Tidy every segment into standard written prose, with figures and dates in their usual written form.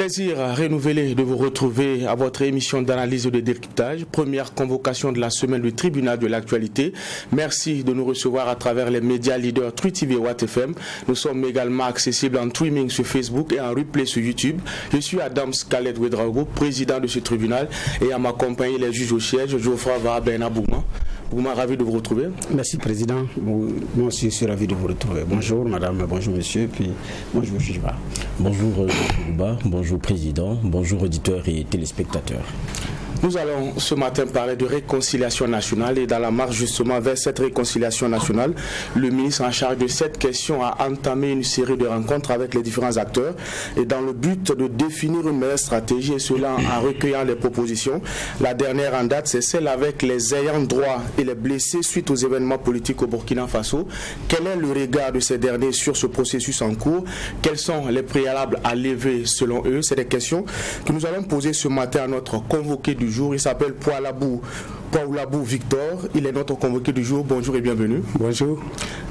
Plaisir renouvelé de vous retrouver à votre émission d'analyse et de décryptage, première convocation de la semaine du tribunal de l'actualité. Merci de nous recevoir à travers les médias leaders True TV et Watt FM. Nous sommes également accessibles en streaming sur Facebook et en replay sur YouTube. Je suis Adam Scalet Ouedraogo, président de ce tribunal, et à m'accompagner les juges au siège, Geoffroy Varabena Bougma. Bougma, ravi de vous retrouver. Merci président, moi aussi je suis ravi de vous retrouver. Bonjour madame, bonjour monsieur, puis bonjour juge Ba. Bonjour Bouba, bonjour président, bonjour auditeurs et téléspectateurs. Nous allons ce matin parler de réconciliation nationale et dans la marche justement vers cette réconciliation nationale, le ministre en charge de cette question a entamé une série de rencontres avec les différents acteurs et dans le but de définir une meilleure stratégie et cela en recueillant les propositions. La dernière en date, c'est celle avec les ayants droit et les blessés suite aux événements politiques au Burkina Faso. Quel est le regard de ces derniers sur ce processus en cours? Quels sont les préalables à lever selon eux? C'est des questions que nous allons poser ce matin à notre convoqué du jour. Il s'appelle Poualabou Victor. Il est notre convoqué du jour. Bonjour et bienvenue. Bonjour.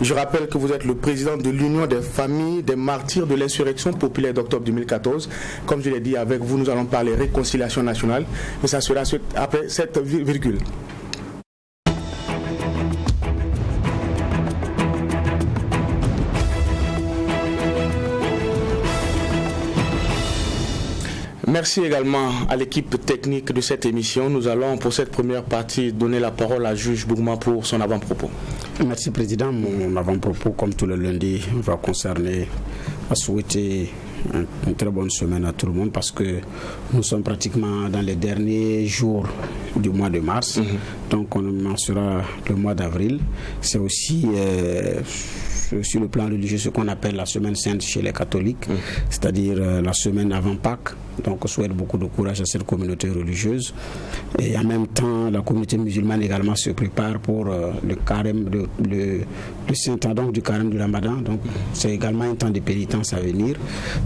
Je rappelle que vous êtes le président de l'Union des familles des martyrs de l'insurrection populaire d'octobre 2014. Comme je l'ai dit, avec vous, nous allons parler réconciliation nationale. Mais ça sera après cette virgule. Merci également à l'équipe technique de cette émission. Nous allons pour cette première partie donner la parole à juge Bougma pour son avant-propos. Merci président. Mon avant-propos, comme tous les lundis, va concerner à souhaiter une très bonne semaine à tout le monde parce que nous sommes pratiquement dans les derniers jours du mois de mars. Donc on en sera le mois d'avril. C'est aussi sur le plan religieux ce qu'on appelle la semaine sainte chez les catholiques, c'est-à-dire la semaine avant Pâques. Donc on souhaite beaucoup de courage à cette communauté religieuse. Et en même temps, la communauté musulmane également se prépare pour le carême, le saint temps donc, du carême du Ramadan. Donc c'est également un temps de pénitence à venir.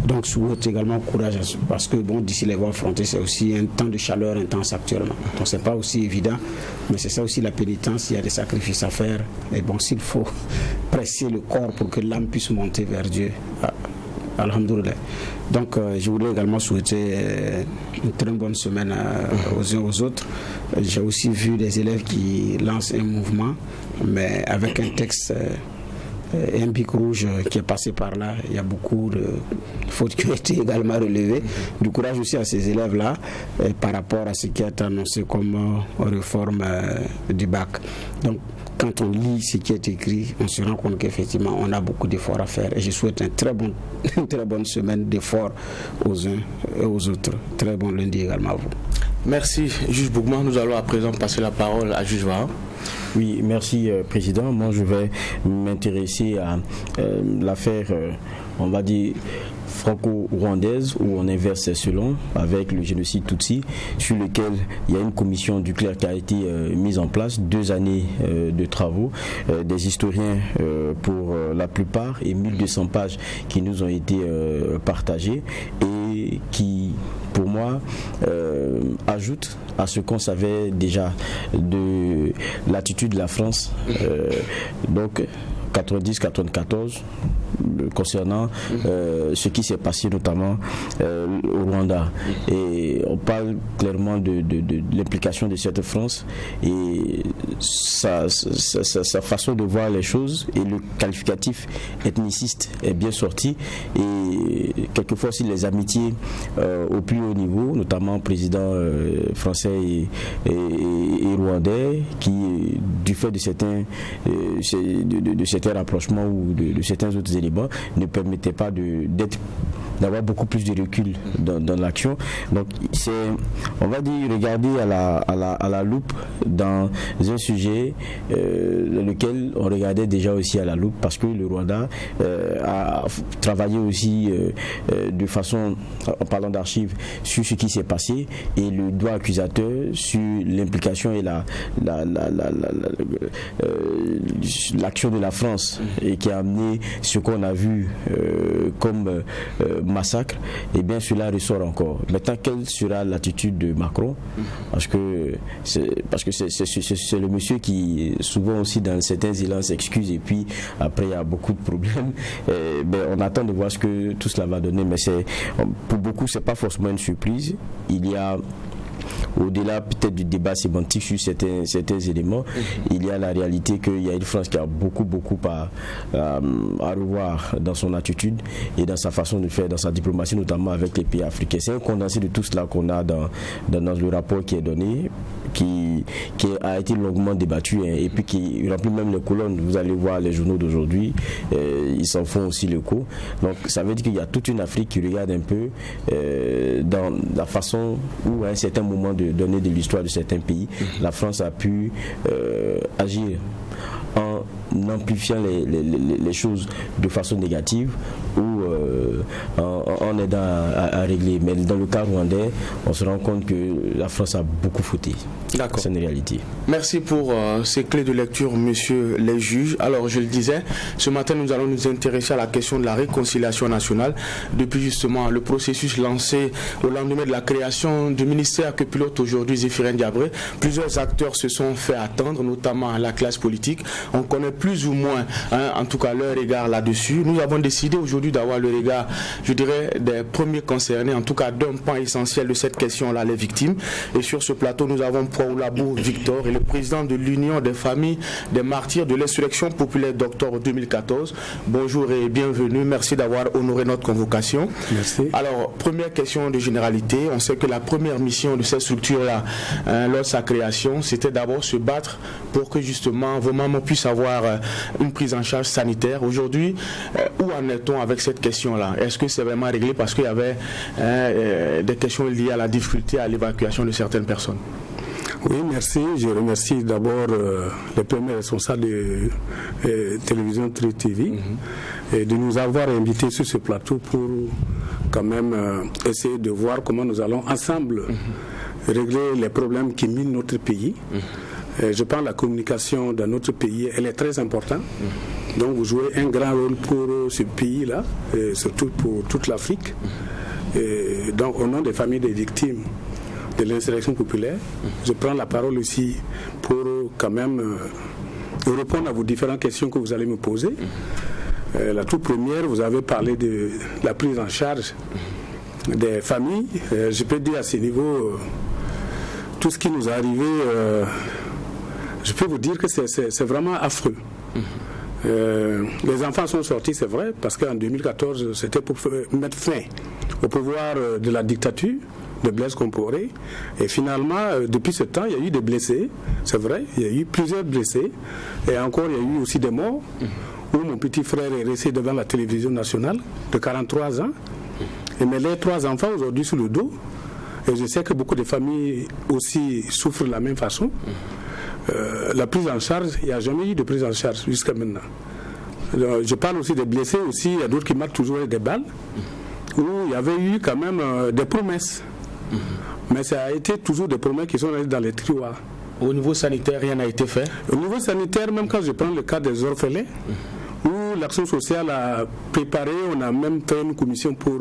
Donc souhaite également courage parce que bon, d'ici les voies affrontées, c'est aussi un temps de chaleur intense actuellement. Donc c'est pas aussi évident, mais c'est ça aussi la pénitence. Il y a des sacrifices à faire. Et bon, s'il faut presser le corps pour que l'âme puisse monter vers Dieu. Alhamdoulilah. Donc je voulais également souhaiter une très bonne semaine aux uns aux autres. J'ai aussi vu des élèves qui lancent un mouvement, mais avec un texte et un bic rouge qui est passé par là. Il y a beaucoup de fautes qui ont été également relevées. Du courage aussi à ces élèves-là par rapport à ce qui est annoncé comme réforme du bac. Donc quand on lit ce qui est écrit, on se rend compte qu'effectivement, on a beaucoup d'efforts à faire. Et je souhaite une très bonne semaine d'efforts aux uns et aux autres. Très bon lundi également à vous. Merci, juge Bougma. Nous allons à présent passer la parole à juge Vara. Oui, merci président. Moi, je vais m'intéresser à l'affaire, on va dire, franco-rwandaise où on inverse selon avec le génocide Tutsi sur lequel il y a une commission du clerc qui a été mise en place, 2 années de travaux, des historiens pour la plupart et 1200 pages qui nous ont été partagées et qui pour moi ajoute à ce qu'on savait déjà de l'attitude de la France donc 90-94 concernant ce qui s'est passé notamment au Rwanda. Et on parle clairement de l'implication de cette France et sa façon de voir les choses et le qualificatif ethniciste est bien sorti et quelquefois aussi les amitiés au plus haut niveau, notamment président français et rwandais qui du fait de certains rapprochements ou de certains autres éléments ne permettaient pas d'avoir beaucoup plus de recul dans l'action. Donc on va dire regarder à la loupe dans un sujet dans lequel on regardait déjà aussi à la loupe parce que le Rwanda a travaillé aussi de façon, en parlant d'archives, sur ce qui s'est passé et le doigt accusateur sur l'implication et l'action de la France et qui a amené ce qu'on a vu comme massacre, et bien cela ressort encore. Maintenant, quelle sera l'attitude de Macron? Parce que c'est le monsieur qui souvent aussi dans certains élans s'excuse et puis après il y a beaucoup de problèmes. On attend de voir ce que tout cela va donner, mais pour beaucoup c'est pas forcément une surprise. Il y a, au-delà peut-être du débat sémantique sur certains éléments, il y a la réalité qu'il y a une France qui a beaucoup à revoir dans son attitude et dans sa façon de faire, dans sa diplomatie, notamment avec les pays africains. C'est un condensé de tout cela qu'on a dans le rapport qui est donné, qui a été longuement débattu, et puis qui remplit même les colonnes. Vous allez voir les journaux d'aujourd'hui, ils s'en font aussi l'écho. Donc ça veut dire qu'il y a toute une Afrique qui regarde un peu dans la façon où à un certain moment de donner de l'histoire de certains pays, la France a pu agir en amplifiant les choses de façon négative ou en aidant à régler. Mais dans le cas rwandais, on se rend compte que la France a beaucoup fauté. D'accord. C'est une réalité. Merci pour ces clés de lecture, messieurs les juges. Alors, je le disais, ce matin, nous allons nous intéresser à la question de la réconciliation nationale. Depuis justement le processus lancé au lendemain de la création du ministère que pilote aujourd'hui Zéphirin Diabré, plusieurs acteurs se sont fait attendre, notamment la classe politique. On connaît plus ou moins, en tout cas, leur regard là-dessus. Nous avons décidé aujourd'hui d'avoir le regard, je dirais, des premiers concernés, en tout cas d'un point essentiel de cette question-là, les victimes. Et sur ce plateau, nous avons Poulabour Victor et le président de l'Union des familles des martyrs de l'insurrection populaire d'octobre 2014. Bonjour et bienvenue. Merci d'avoir honoré notre convocation. Merci. Alors, première question de généralité. On sait que la première mission de cette structure-là, lors de sa création, c'était d'abord se battre pour que justement vos mamans puissent avoir une prise en charge sanitaire. Aujourd'hui, où en est-on avec cette question-là? Est-ce que c'est vraiment réglé parce qu'il y avait des questions liées à la difficulté à l'évacuation de certaines personnes? Oui, merci. Je remercie d'abord les premiers responsables de télévision Tri TV et de nous avoir invités sur ce plateau pour quand même essayer de voir comment nous allons ensemble régler les problèmes qui minent notre pays. Je pense que la communication dans notre pays, elle est très importante. Donc vous jouez un grand rôle pour ce pays-là, et surtout pour toute l'Afrique. Et donc au nom des familles des victimes de l'insurrection populaire, je prends la parole aussi pour quand même répondre à vos différentes questions que vous allez me poser. La toute première, vous avez parlé de la prise en charge des familles. Je peux dire à ce niveau, tout ce qui nous est arrivé, je peux vous dire que c'est vraiment affreux. Les enfants sont sortis, c'est vrai, parce qu'en 2014, c'était pour mettre fin au pouvoir de la dictature de Blaise Compaoré. Et finalement, depuis ce temps, il y a eu des blessés, c'est vrai, il y a eu plusieurs blessés. Et encore, il y a eu aussi des morts, où mon petit frère est resté devant la télévision nationale de 43 ans. Et mais les 3 enfants aujourd'hui sous le dos. Et je sais que beaucoup de familles aussi souffrent de la même façon. La prise en charge, il n'y a jamais eu de prise en charge jusqu'à maintenant. Alors, je parle aussi des blessés, aussi, il y a d'autres qui marquent toujours des balles, où il y avait eu quand même des promesses. Mais ça a été toujours des promesses qui sont restées dans les tiroirs. Au niveau sanitaire, rien n'a été fait? Au niveau sanitaire, même quand je prends le cas des orphelins, où l'action sociale a préparé, on a même fait une commission pour,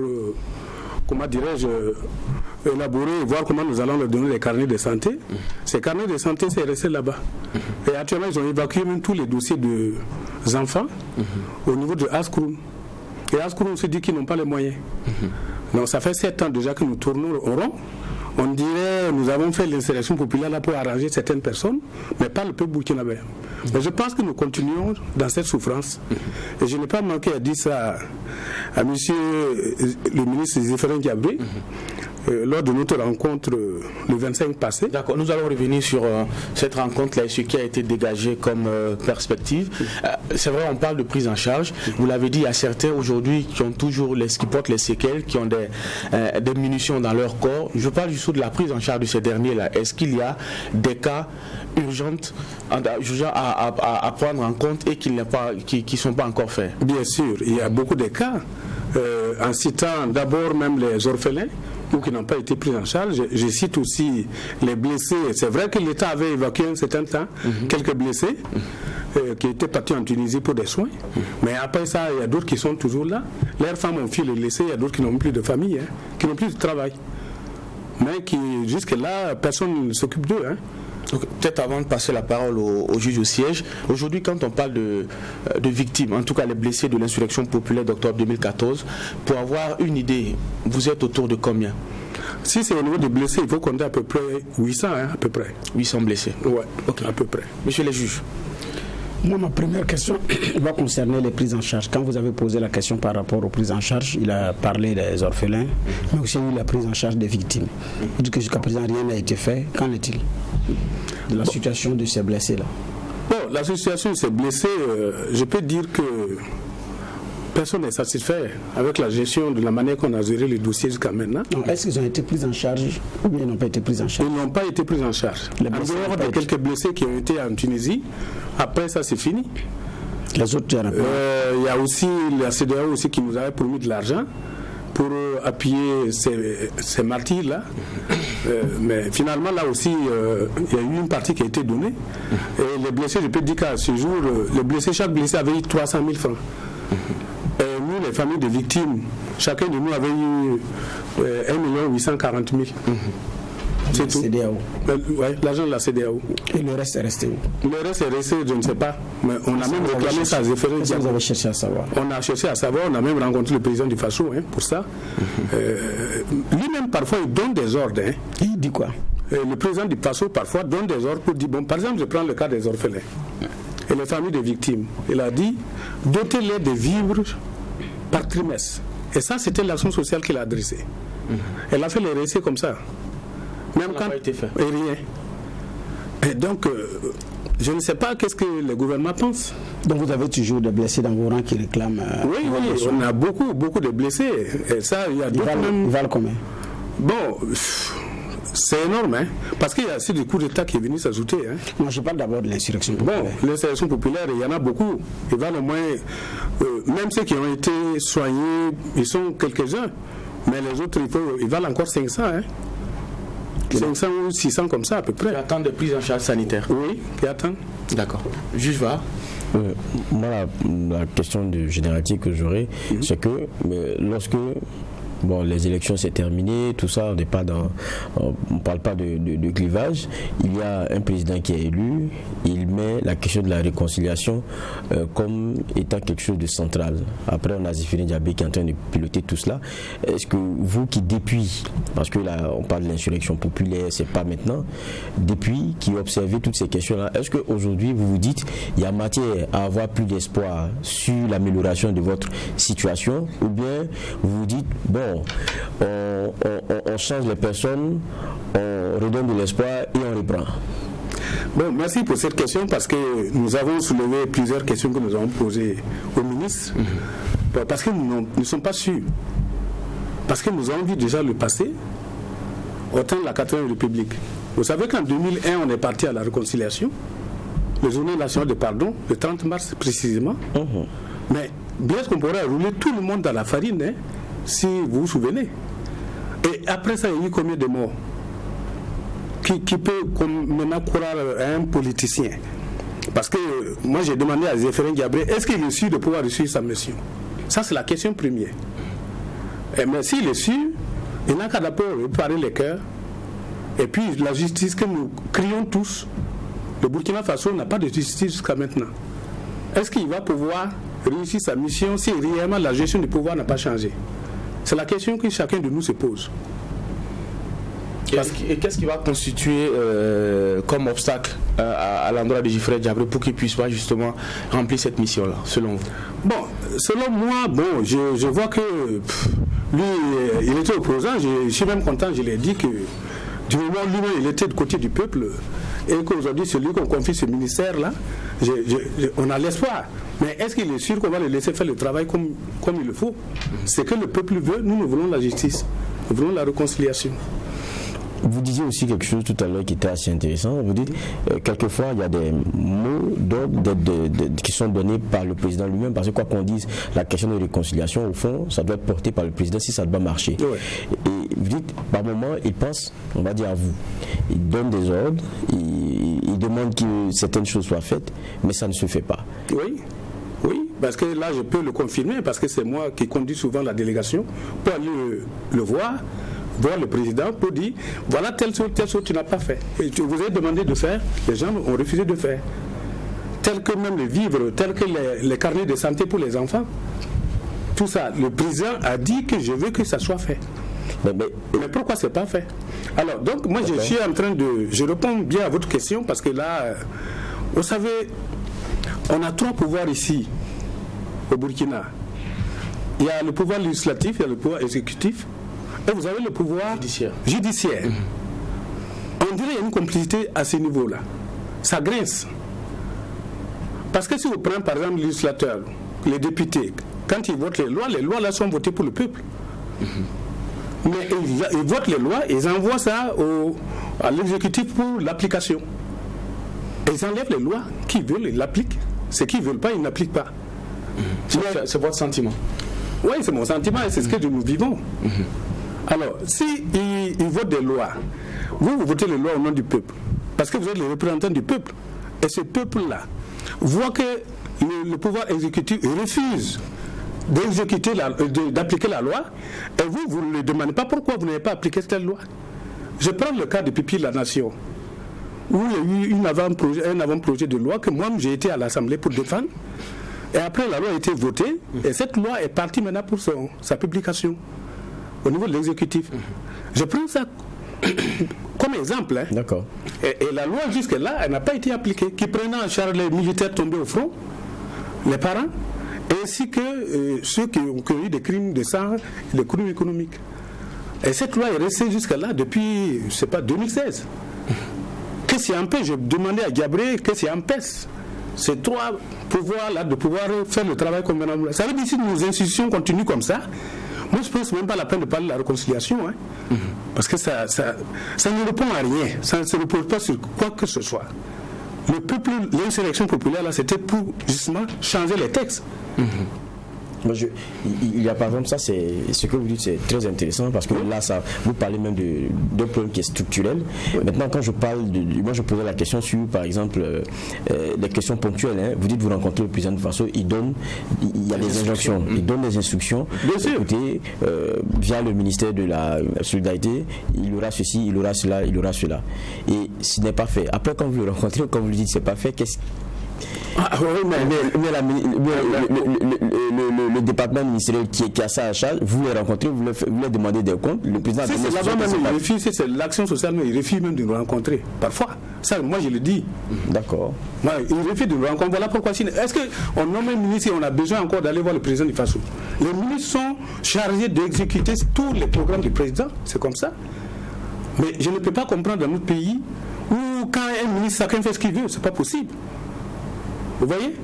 comment dirais-je, élaborer et voir comment nous allons leur donner les carnets de santé. Ces carnets de santé, c'est resté là-bas. Et actuellement, ils ont évacué même tous les dossiers des enfants au niveau de Askroum. Et Askroum se dit qu'ils n'ont pas les moyens. Donc ça fait 7 ans déjà que nous tournons au rond. On dirait nous avons fait l'insurrection populaire là pour arranger certaines personnes, mais pas le peuple burkinabé. Mais je pense que nous continuons dans cette souffrance. Et je n'ai pas manqué à dire ça à monsieur le ministre Zéphirin Diabré lors de notre rencontre le 25 passé. D'accord, nous allons revenir sur cette rencontre-là et ce qui a été dégagé comme perspective. C'est vrai, on parle de prise en charge. Vous l'avez dit, il y a certains aujourd'hui qui portent les séquelles, qui ont des munitions dans leur corps. Je parle juste de la prise en charge de ces derniers-là. Est-ce qu'il y a des cas urgents à prendre en compte et qui ne sont pas encore faits? Bien sûr, il y a beaucoup de cas. en citant d'abord même les orphelins ou qui n'ont pas été pris en charge. Je cite aussi les blessés. C'est vrai que l'État avait évacué un certain temps quelques blessés qui étaient partis en Tunisie pour des soins. Mais après ça, il y a d'autres qui sont toujours là. Leurs femmes ont fui les laisser. Il y a d'autres qui n'ont plus de famille, qui n'ont plus de travail. Mais qui, jusque-là, personne ne s'occupe d'eux. Donc, peut-être avant de passer la parole au juge au siège, aujourd'hui quand on parle de victimes, en tout cas les blessés de l'insurrection populaire d'octobre 2014, pour avoir une idée, vous êtes autour de combien? Si c'est au niveau des blessés, il faut compter à peu près 800, à peu près. 800 blessés. Ouais, okay. À peu près. Monsieur le juge. Moi, ma première question va concerner les prises en charge. Quand vous avez posé la question par rapport aux prises en charge, il a parlé des orphelins, mais aussi la prise en charge des victimes. Il dit que jusqu'à présent, rien n'a été fait. Qu'en est-il de la situation de ces blessés-là? Bon, la situation de ces blessés, je peux dire que personne n'est satisfait avec la gestion de la manière qu'on a géré les dossiers jusqu'à maintenant. Est-ce qu'ils ont été pris en charge ou bien ils n'ont pas été pris en charge? Ils n'ont pas été pris en charge. En dehors de quelques blessés qui ont été en Tunisie, après ça c'est fini. Les autres, il y a aussi la CEDEAO aussi qui nous avait promis de l'argent pour appuyer ces martyrs-là. Mais finalement, là aussi, il y a eu une partie qui a été donnée. Et les blessés, je peux dire qu'à ce jour, les blessés, chaque blessé avait eu 300 000 francs. Nous, les familles de victimes, chacun de nous avait eu 1 840 000. C'est tout. Ouais, l'argent de la CEDEAO. Et le reste est resté où? Le reste est resté, je ne sais pas. Mais on a même réclamé ça à Zéphérine. Qu'est-ce que vous avez cherché à savoir? On a cherché à savoir, on a même rencontré le président du FASO pour ça. Lui-même, parfois, il donne des ordres. Et il dit quoi? Le président du FASO, parfois, donne des ordres pour dire, bon, par exemple, je prends le cas des orphelins et les familles des victimes. Il a dit, dotez-les de vivres par trimestre. Et ça, c'était l'action sociale qu'il a adressée. Elle a fait les récits comme ça. Même quand... n'a pas été fait. Et rien. Et donc, je ne sais pas qu'est-ce que le gouvernement pense. Donc vous avez toujours des blessés dans vos rangs qui réclament... Oui, on a beaucoup de blessés. Et ça, il y a d'autres même... Ils valent combien? Bon, c'est énorme, parce qu'il y a aussi des coups d'État qui est venu s'ajouter. Moi, je parle d'abord de l'insurrection populaire. Bon, l'insurrection populaire, il y en a beaucoup. Ils valent au moins... même ceux qui ont été soignés, ils sont quelques-uns. Mais les autres, ils valent encore 500, 500 ou 600 comme ça à peu près. Qui attendent des prises en charge sanitaires. Oui, qui attendent. D'accord. Juge va. Moi, la question générative que j'aurais, c'est que lorsque les élections c'est terminé, tout ça, on parle pas de clivage. Il y a un président qui est élu, il met la question de la réconciliation comme étant quelque chose de central. Après, on a Zéphérine Diabé qui est en train de piloter tout cela. Est-ce que vous qui depuis, parce que là on parle de l'insurrection populaire, c'est pas maintenant, depuis qui observez toutes ces questions-là, est-ce qu'aujourd'hui vous vous dites il y a matière à avoir plus d'espoir sur l'amélioration de votre situation, ou bien vous vous dites on change les personnes, on redonne de l'espoir et on reprend? Bon, merci pour cette question parce que nous avons soulevé plusieurs questions que nous avons posées au ministre. Parce que nous ne sommes pas sûrs. Parce que nous avons vu déjà le passé au temps de la 4e République. Vous savez qu'en 2001, on est parti à la réconciliation, le journée nationale de pardon, le 30 mars précisément. Mais bien qu'on pourrait rouler tout le monde dans la farine, si vous vous souvenez. Et après ça, il y a eu combien de morts? Qui peut maintenant croire à un politicien? Parce que moi j'ai demandé à Zéphérine Diabé, est-ce qu'il est sûr de pouvoir réussir sa mission? Ça c'est la question première. Mais s'il est sûr, il n'a qu'à d'abord réparer les cœurs. Et puis la justice que nous crions tous, le Burkina Faso n'a pas de justice jusqu'à maintenant. Est-ce qu'il va pouvoir réussir sa mission si réellement la gestion du pouvoir n'a pas changé? C'est la question que chacun de nous se pose. Et qu'est-ce qui va constituer comme obstacle à l'endroit de Zéphérine Diabé pour qu'il puisse pas justement remplir cette mission-là, selon vous? Bon, selon moi, je vois que lui, il était opposant. Je suis même content, je l'ai dit, que du moment où lui, il était du côté du peuple et qu'aujourd'hui, celui qu'on confie ce ministère-là, on a l'espoir. Mais est-ce qu'il est sûr qu'on va le laisser faire le travail comme il le faut? C'est que le peuple veut, nous voulons la justice, nous voulons la réconciliation. Vous disiez aussi quelque chose tout à l'heure qui était assez intéressant. Vous dites, quelquefois, il y a des mots d'ordre qui sont donnés par le président lui-même, parce que quoi qu'on dise, la question de réconciliation, au fond, ça doit être porté par le président si ça doit marcher. Ouais. Et vous dites, par moment, il pense, on va dire à vous, il donne des ordres, il demande que certaines choses soient faites, mais ça ne se fait pas. Oui, parce que là, je peux le confirmer, parce que c'est moi qui conduis souvent la délégation, pour aller le voir le président pour dire voilà telle chose tu n'as pas fait. Et tu vous ai demandé de faire, les gens ont refusé de faire. Tel que même les vivres, tel que les carnets de santé pour les enfants. Tout ça, le président a dit que je veux que ça soit fait. Mais pourquoi c'est pas fait? Alors, donc, moi, je suis en train je réponds bien à votre question parce que là, vous savez, on a 3 pouvoirs ici, au Burkina. Il y a le pouvoir législatif, il y a le pouvoir exécutif, et vous avez le pouvoir judiciaire. On dirait qu'il y a une complicité à ce niveau-là. Ça grince. Parce que si vous prenez par exemple les législateurs, les députés, quand ils votent les lois là sont votées pour le peuple. Mais ils votent les lois, ils envoient ça à l'exécutif pour l'application. Et ils enlèvent les lois, qui veulent, ils l'appliquent. Ceux qui ne veulent pas, ils n'appliquent pas. C'est votre sentiment? Oui, c'est mon sentiment et c'est ce que nous vivons. Alors, si ils votent des lois, vous votez les lois au nom du peuple, parce que vous êtes les représentants du peuple. Et ce peuple-là voit que le pouvoir exécutif refuse d'appliquer la loi, et vous ne le demandez pas pourquoi vous n'avez pas appliqué cette loi. Je prends le cas de Pipi la Nation, où il y a eu un avant-projet de loi que moi j'ai été à l'Assemblée pour défendre, et après la loi a été votée, et cette loi est partie maintenant pour sa publication au niveau de l'exécutif. Je prends ça comme exemple. D'accord. Et la loi jusque-là, elle n'a pas été appliquée, qui prenait en charge les militaires tombés au front, les parents, ainsi que ceux qui ont eu des crimes de sang, des crimes économiques. Et cette loi est restée jusque-là depuis, je ne sais pas, 2016. Que c'est un peu, je demandais à Gabriel que c'est un pèse. Ces 3 pouvoirs-là de pouvoir faire le travail convenablement. Ça veut dire que si nos institutions continuent comme ça, moi je pense même pas la peine de parler de la réconciliation. Parce que ça ne répond à rien. Ça ne se repose pas sur quoi que ce soit. Le peuple, l'insurrection populaire, là, c'était pour justement changer les textes. Il y a par exemple ça, c'est ce que vous dites, c'est très intéressant parce que là vous parlez même d'un problème qui est structurel. Maintenant quand je parle moi je posais la question sur par exemple des questions ponctuelles. Vous dites vous rencontrez le président de Faso, il y a des injonctions, il donne des instructions. Écoutez, via le ministère de la solidarité, il aura ceci, il aura cela, il aura cela. Et ce n'est pas fait. Après quand vous le rencontrez, quand vous lui dites c'est pas fait, qu'est-ce le département ministériel qui a ça à charge, vous les rencontrez, vous les demandez des comptes, le président c'est là-bas même il refuse, c'est l'action sociale, mais il refuse même de nous rencontrer. Parfois, ça moi je le dis. D'accord. Il refuse de nous rencontrer. Voilà pourquoi est-ce qu'on nomme un ministre et on a besoin encore d'aller voir le président du Faso? Les ministres sont chargés d'exécuter tous les programmes du président, c'est comme ça. Mais je ne peux pas comprendre dans notre pays où quand un ministre, chacun fait ce qu'il veut, c'est pas possible. Vous voyez?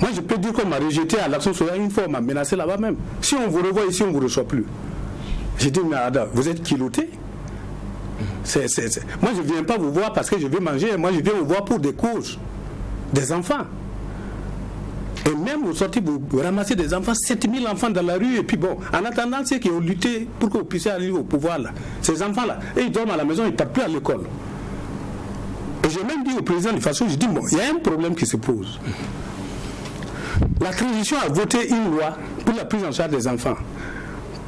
Moi, je peux dire qu'on m'a rejeté à l'action sociale une fois, on m'a menacé là-bas même. Si on vous revoit ici, on ne vous reçoit plus. J'ai dit, mais Ada, vous êtes kilotté? Moi, je ne viens pas vous voir parce que je veux manger. Moi, je viens vous voir pour des causes, des enfants. Et même vous sortez, vous ramassez des enfants, 7000 enfants dans la rue. Et puis bon, en attendant, ceux qui ont lutté pour que vous puissiez arriver au pouvoir, là, ces enfants-là, et ils dorment à la maison, ils ne partent plus à l'école. Et j'ai même dit au président du Faso, je dis, bon, il y a un problème qui se pose. La transition a voté une loi pour la prise en charge des enfants,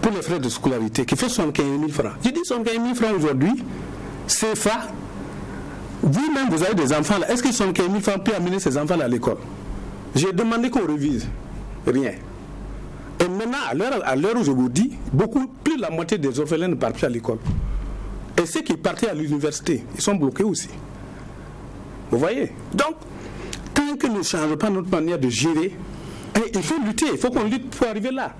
pour les frais de scolarité, qui fait 75 000 francs. J'ai dit 75 000 francs aujourd'hui, CFA, vous-même vous avez des enfants là, est-ce que 75 000 francs peuvent amener ces enfants là à l'école? J'ai demandé qu'on révise, rien. Et maintenant, à l'heure où je vous dis, plus de la moitié des orphelins ne partent plus à l'école. Et ceux qui partaient à l'université, ils sont bloqués aussi. Vous voyez? Donc, tant que nous ne changeons pas notre manière de gérer, il faut lutter, il faut qu'on lutte pour arriver là.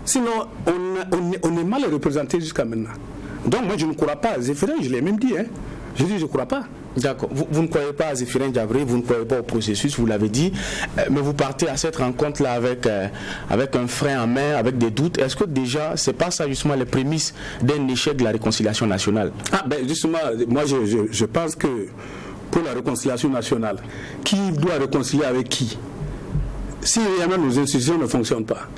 Sinon, on est mal représenté jusqu'à maintenant. Donc, moi, je ne crois pas à Zéphirin, je l'ai même dit. Je dis, je ne crois pas. D'accord. Vous ne croyez pas à Zéphirin Diabré, vous ne croyez pas au processus, vous l'avez dit, mais vous partez à cette rencontre-là avec un frein en main, avec des doutes. Est-ce que déjà, c'est pas ça justement les prémices d'un échec de la réconciliation nationale? Justement, moi je pense que pour la réconciliation nationale, qui doit réconcilier avec qui? Si évidemment nos institutions ne fonctionnent pas,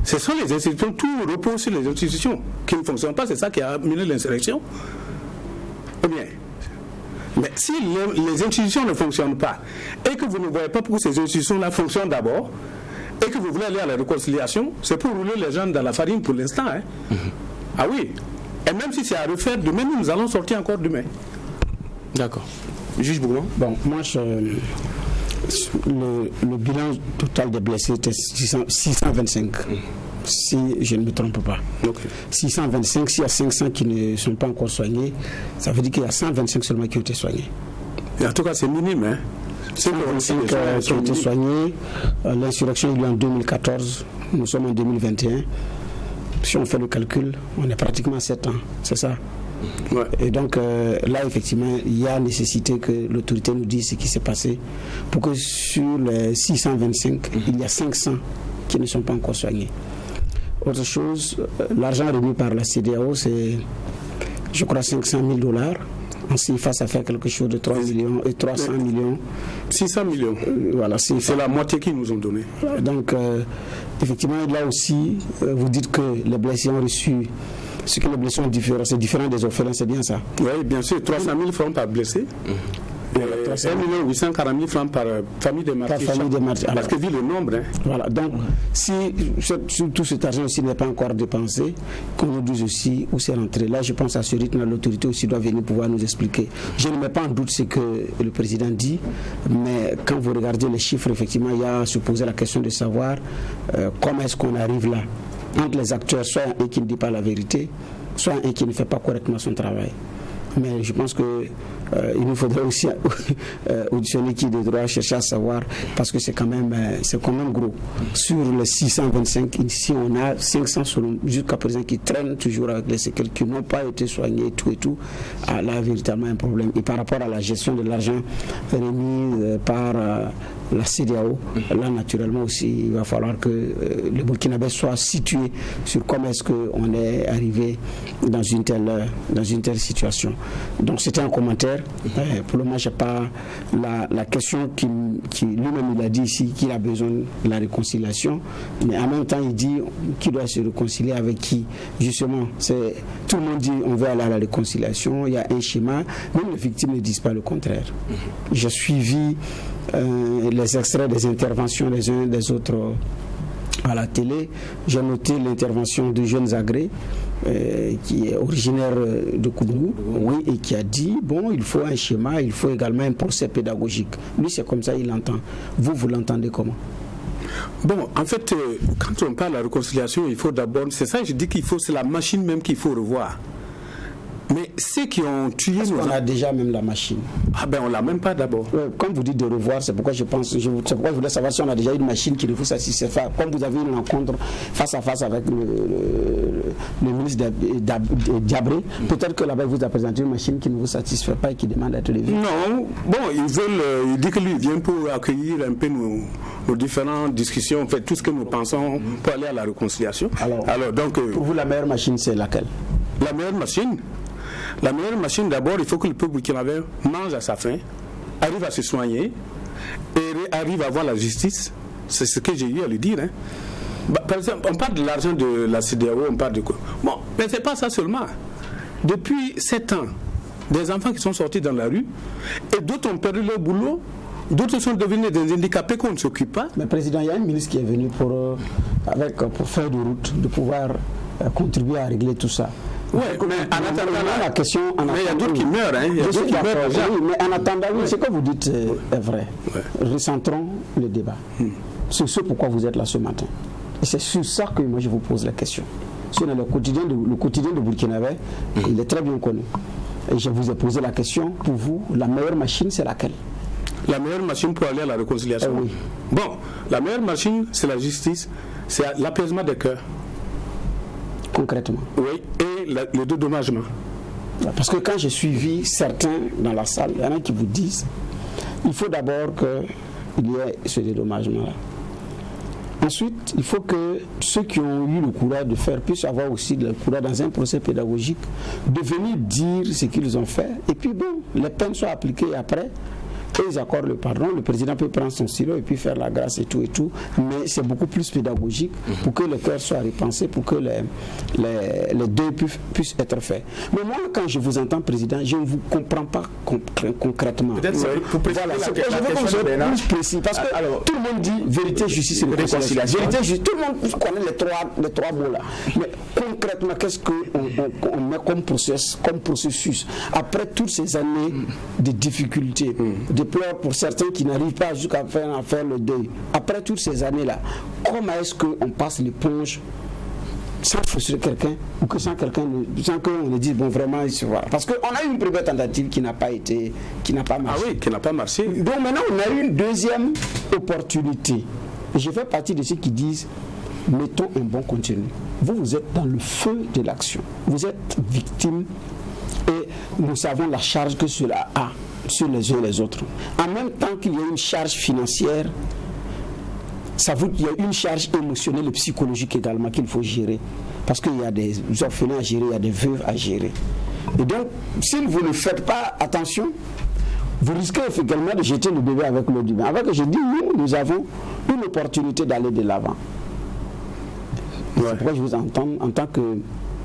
ce sont les institutions, tout repose sur les institutions qui ne fonctionnent pas, c'est ça qui a amené l'insurrection. Ou bien, mais si les institutions ne fonctionnent pas et que vous ne voyez pas pourquoi ces institutions-là fonctionnent d'abord et que vous voulez aller à la réconciliation, c'est pour rouler les gens dans la farine pour l'instant. Ah oui. Et même si c'est à refaire demain, nous allons sortir encore demain. D'accord. Juge Bourman. Bon, moi, le bilan total des blessés était 625. Si je ne me trompe pas. Okay. 625, s'il y a 500 qui ne sont pas encore soignés, ça veut dire qu'il y a 125 seulement qui ont été soignés. Et en tout cas, c'est minime. 125 qui ont été soignés. L'insurrection, il y a eu en 2014. Nous sommes en 2021. Si on fait le calcul, on est pratiquement à 7 ans. C'est ça. Ouais. Et donc là, effectivement, il y a nécessité que l'autorité nous dise ce qui s'est passé pour que sur les 625, il y a 500 qui ne sont pas encore soignés. Autre chose, l'argent remis par la CEDEAO, c'est, je crois, $500 000. En CFA, ça fait quelque chose de 3 millions et 300 millions. 600 millions. Voilà, c'est la moitié qu'ils nous ont donné. Donc, effectivement, là aussi, vous dites que les blessés ont reçu. Ce que les blessés ont différent, c'est différent des orphelins, c'est bien ça? Oui, bien sûr, 300 000 francs par blessé. 1 840 000 francs par famille des martyrs. Parce que vu le nombre. Voilà, donc si tout cet argent aussi n'est pas encore dépensé, qu'on nous dise aussi où c'est rentré. Là, je pense à ce rythme, l'autorité aussi doit venir pouvoir nous expliquer. Je ne mets pas en doute ce que le président dit, mais quand vous regardez les chiffres, effectivement, il y a à se poser la question de savoir comment est-ce qu'on arrive là. Entre les acteurs, soit un qui ne dit pas la vérité, soit un qui ne fait pas correctement son travail. Mais je pense que il nous faudrait aussi auditionner qui de droit, chercher à savoir, parce que c'est quand même gros. Sur les 625, ici on a 500 jusqu'à présent qui traînent toujours avec les séquelles qui n'ont pas été soignés, tout et tout. Là, véritablement un problème. Et par rapport à la gestion de l'argent remis par la CEDEAO, là naturellement aussi il va falloir que le Burkinabé soit situé sur comment est-ce qu'on est arrivé dans une telle situation. Donc c'était un commentaire. Pour le moment, je n'ai pas la question qui lui-même il a dit ici qu'il a besoin de la réconciliation, mais en même temps il dit qu'il doit se réconcilier avec qui. Justement, tout le monde dit on veut aller à la réconciliation, il y a un schéma, même les victimes ne disent pas le contraire. J'ai suivi les extraits des interventions des uns des autres à la télé. J'ai noté l'intervention de Jeune Zagré, qui est originaire de Koubougou, oui, et qui a dit bon, il faut un schéma, il faut également un procès pédagogique. Lui, c'est comme ça il l'entend. Vous l'entendez comment? Bon, en fait, quand on parle de la réconciliation, il faut d'abord, c'est ça, je dis c'est la machine même qu'il faut revoir. Mais ceux qui ont tué... On a déjà même la machine. Ah ben on l'a même pas d'abord. Comme vous dites de revoir, c'est pourquoi je voulais savoir si on a déjà une machine qui ne vous satisfait pas. Comme vous avez une rencontre face à face avec le ministre Diabré, peut-être que là-bas vous a présenté une machine qui ne vous satisfait pas et qui demande d'être revue. Non, bon, il dit que lui vient pour accueillir un peu nos différentes discussions, fait tout ce que nous pensons pour aller à la réconciliation. Alors donc, pour vous, la meilleure machine, c'est laquelle? La meilleure machine, d'abord, il faut que le peuple burkinabé mange à sa faim, arrive à se soigner et arrive à avoir la justice. C'est ce que j'ai eu à lui dire. Par exemple, on parle de l'argent de la CEDEAO, on parle de quoi? Bon, mais c'est pas ça seulement. Depuis 7 ans, des enfants qui sont sortis dans la rue et d'autres ont perdu leur boulot, d'autres sont devenus des handicapés qu'on ne s'occupe pas. Mais président, il y a un ministre qui est venu pour faire de route, de pouvoir contribuer à régler tout ça. Oui, mais en attendant la question, il y a d'autres qui meurent. Mais en attendant, ce que vous dites est vrai. Recentrons le débat. C'est ce pourquoi vous êtes là ce matin. Et c'est sur ça que moi je vous pose la question. Sinon, le quotidien de Burkinabé, il est très bien connu. Et je vous ai posé la question, pour vous, la meilleure machine, c'est laquelle? La meilleure machine pour aller à la réconciliation? Oui. Bon, la meilleure machine, c'est la justice, c'est l'apaisement des cœurs. Concrètement. Oui, et le dédommagement. Parce que quand j'ai suivi certains dans la salle, il y en a qui vous disent il faut d'abord qu'il y ait ce dédommagement-là. Ensuite, il faut que ceux qui ont eu le courage de faire puissent avoir aussi le courage dans un procès pédagogique de venir dire ce qu'ils ont fait. Et puis bon, les peines soient appliquées après. Et ils accordent le pardon, le président peut prendre son stylo et puis faire la grâce et tout, mais c'est beaucoup plus pédagogique pour que le cœur soit repensé, pour que les deuils puissent être faits. Mais moi, quand je vous entends, président, je ne vous comprends pas concrètement. Peut-être pour préciser plus précis, parce que tout le monde dit vérité, justice et réconciliation. Vérité, justice, tout le monde connaît les trois mots là. Mais concrètement, qu'est-ce qu'on met comme processus après toutes ces années de difficultés, de pleurs pour certains qui n'arrivent pas jusqu'à faire le deuil. Après toutes ces années-là, comment est-ce qu'on passe l'éponge sans frustrer quelqu'un ou que sans qu'on ne dise bon vraiment voilà. Parce qu'on a eu une première tentative qui n'a pas marché. Ah oui, qui n'a pas marché. Donc maintenant on a eu une deuxième opportunité. Et je fais partie de ceux qui disent mettons un bon contenu. Vous êtes dans le feu de l'action. Vous êtes victime et nous savons la charge que cela a sur les uns et les autres. En même temps qu'il y a une charge financière, il y a une charge émotionnelle et psychologique également qu'il faut gérer. Parce qu'il y a des orphelins à gérer, il y a des veuves à gérer. Et donc, si vous ne faites pas attention, vous risquez également de jeter le bébé avec l'eau du bain. Avec que je dis, nous avons une opportunité d'aller de l'avant. Ouais. C'est pourquoi je vous entends en tant que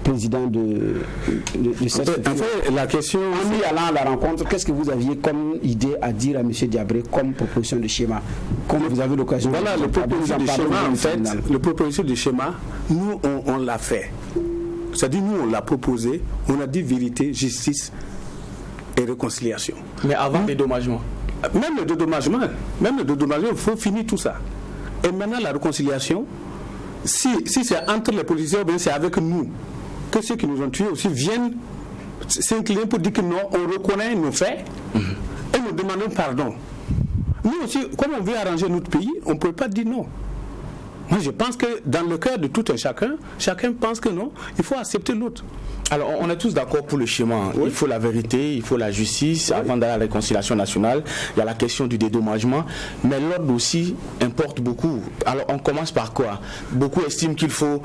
président de cette en fait, la question... En y allant à la rencontre, qu'est-ce que vous aviez comme idée à dire à M. Diabré comme proposition de schéma? Comme vous avez l'occasion voilà, le proposition de schéma, en fait, le proposition de schéma, nous, on l'a fait. C'est-à-dire, nous, on l'a proposé, on a dit vérité, justice et réconciliation. Mais avant le dédommagement. Même le dédommagement, il faut finir tout ça. Et maintenant, la réconciliation, si c'est entre les politiciens, bien c'est avec nous. Que ceux qui nous ont tués aussi viennent s'incliner pour dire que non, on reconnaît nos faits et nous demandons pardon. Nous aussi, comme on veut arranger notre pays, on ne peut pas dire non. Moi, je pense que dans le cœur de tout un chacun pense que non, il faut accepter l'autre. Alors, on est tous d'accord pour le schéma. Oui. Il faut la vérité, il faut la justice. Oui. Avant d'aller à la réconciliation nationale, il y a la question du dédommagement. Mais l'ordre aussi importe beaucoup. Alors, on commence par quoi? Beaucoup estiment qu'il faut